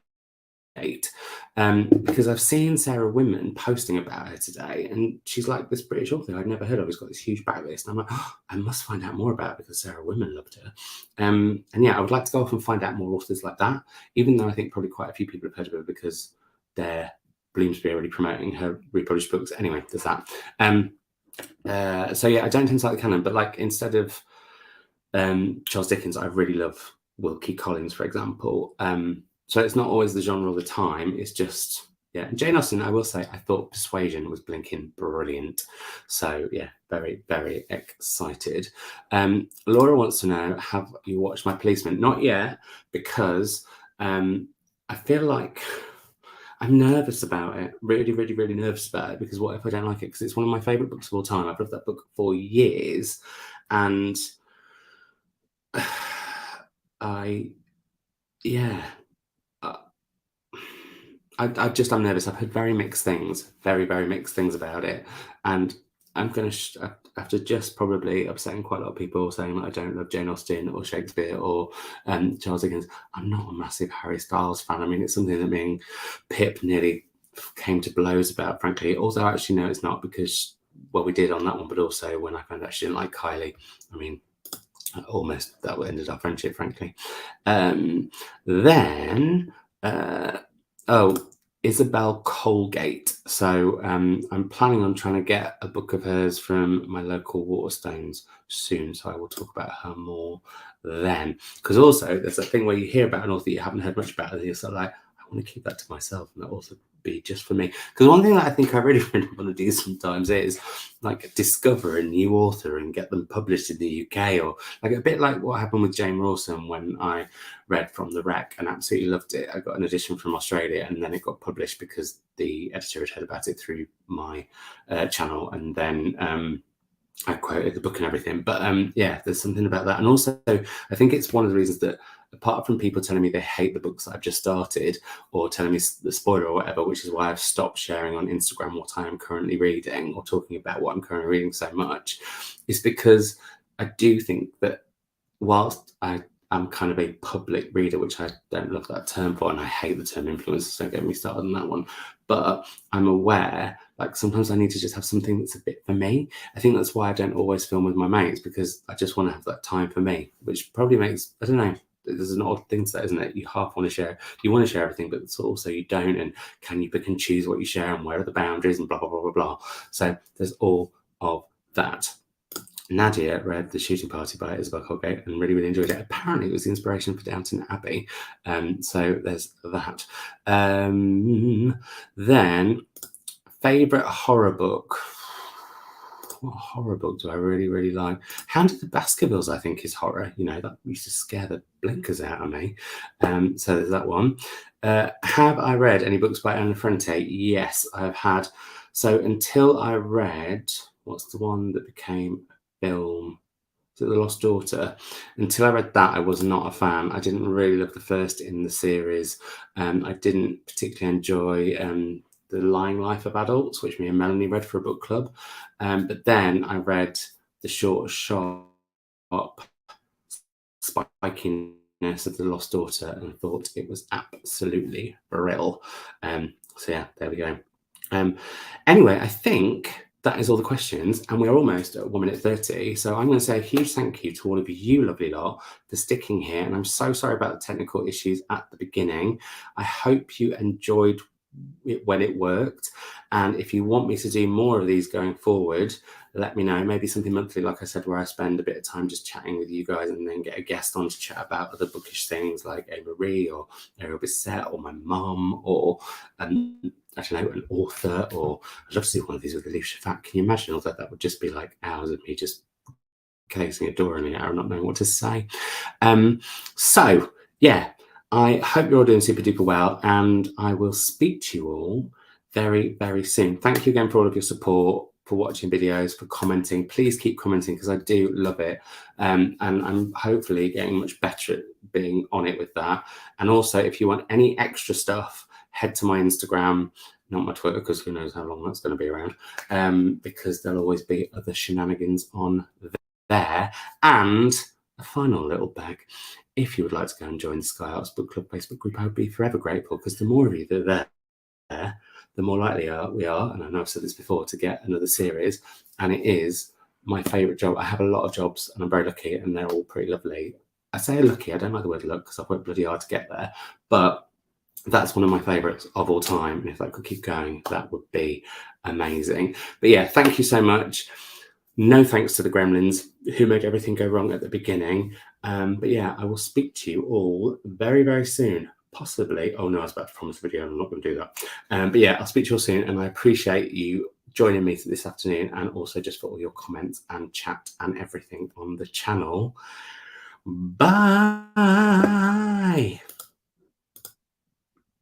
Because I've seen Sarah Winman posting about her today, and she's like this British author I'd never heard of. Who's got this huge backlist, and I'm like, oh, I must find out more about her because Sarah Winman loved her. And yeah, I would like to go off and find out more authors like that, even though I think probably quite a few people have heard of her because they're Bloomsbury already promoting her republished books. Anyway, there's that. So yeah, I don't tend to like the canon, but like instead of Charles Dickens, I really love Wilkie Collins, for example. So it's not always the genre all the time. It's just, yeah. And Jane Austen, I will say, I thought Persuasion was blinking brilliant. So yeah, very, very excited. Laura wants to know, have you watched My Policeman? Not yet, because I feel like I'm nervous about it. Really, really, really nervous about it, because what if I don't like it? Because it's one of my favourite books of all time. I've read that book for years, and yeah. I'm nervous. I've heard very mixed things, very, very mixed things about it. And I'm going to, after just probably upsetting quite a lot of people saying that I don't love Jane Austen or Shakespeare or Charles Dickens, I'm not a massive Harry Styles fan. I mean, it's something that me and Pip nearly came to blows about, frankly. Also, actually, no, it's not, because, well, we did on that one, but also when I found out she didn't like Kylie, I mean, almost that ended our friendship, frankly. Then, Isabel Colgate. So I'm planning on trying to get a book of hers from my local Waterstones soon. So I will talk about her more then. Because also there's that thing where you hear about an author you haven't heard much about, and you're sort of like, I want to keep that to myself, and that author be just for me. Because one thing that I think I really, really want to do sometimes is like discover a new author and get them published in the UK, or like a bit like what happened with Jane Rawson when I read From the Wreck and absolutely loved it. I got an edition from Australia, and then it got published because the editor had heard about it through my channel, and then I quoted the book and everything. But yeah, there's something about that. And also, I think it's one of the reasons that, apart from people telling me they hate the books that I've just started, or telling me the spoiler or whatever, which is why I've stopped sharing on Instagram what I am currently reading or talking about what I'm currently reading so much, is because I do think that whilst I'm kind of a public reader, which I don't love that term for, and I hate the term influencer, so don't get me started on that one. But I'm aware, like, sometimes I need to just have something that's a bit for me. I think that's why I don't always film with my mates, because I just want to have that time for me, which probably makes, I don't know, there's an odd thing to that, isn't it? You half want to share, you want to share everything, but also you don't. And can you pick and choose what you share, and where are the boundaries, and blah, blah, blah, blah, blah. So there's all of that. Nadia read The Shooting Party by Isabel Colgate and really, really enjoyed it. Apparently, it was the inspiration for Downton Abbey. So there's that. Then, favourite horror book. What horror book do I really, really like? Hound of the Baskervilles, I think, is horror. You know, that used to scare the blinkers out of me. So there's that one. Have I read any books by Anna Ferrante? Yes, I've had. So until I read, what's the one that became film? Is it The Lost Daughter? Until I read that, I was not a fan. I didn't really love the first in the series. I didn't particularly enjoy The Lying Life of Adults, which me and Melanie read for a book club. But then I read The Short, Sharp Spikiness of The Lost Daughter and thought it was absolutely brill. So yeah, there we go. Anyway, I think that is all the questions, and we're almost at 1 minute 30. So I'm going to say a huge thank you to all of you lovely lot for sticking here. And I'm so sorry about the technical issues at the beginning. I hope you enjoyed it when it worked. And if you want me to do more of these going forward, let me know. Maybe something monthly, like I said, where I spend a bit of time just chatting with you guys, and then get a guest on to chat about other bookish things like A. Marie or Ariel Bissett or my mum, or I don't know, an author, or I'd love to do one of these with Alicia Fat. Can you imagine all that? That would just be like hours of me just casing a door in the air and not knowing what to say. So yeah, I hope you're all doing super duper well, and I will speak to you all very, very soon. Thank you again for all of your support, for watching videos, for commenting. Please keep commenting, because I do love it. And I'm hopefully getting much better at being on it with that. And also, if you want any extra stuff, head to my Instagram, not my Twitter, because who knows how long that's going to be around, because there'll always be other shenanigans on there. And a final little bag. If you would like to go and join the Sky Arts Book Club Facebook group, I would be forever grateful, because the more of you that are there, the more likely we are, and I know I've said this before, to get another series. And it is my favourite job. I have a lot of jobs, and I'm very lucky, and they're all pretty lovely. I say lucky, I don't like the word luck, because I've worked bloody hard to get there, but that's one of my favourites of all time. And if that could keep going, that would be amazing. But yeah, thank you so much. No thanks to the gremlins who made everything go wrong at the beginning. But yeah, I will speak to you all very, very soon. possibly. Oh no, I was about to promise a video and I'm not going to do that. But yeah, I'll speak to you all soon, and I appreciate you joining me this afternoon, and also just for all your comments and chat and everything on the channel. Bye.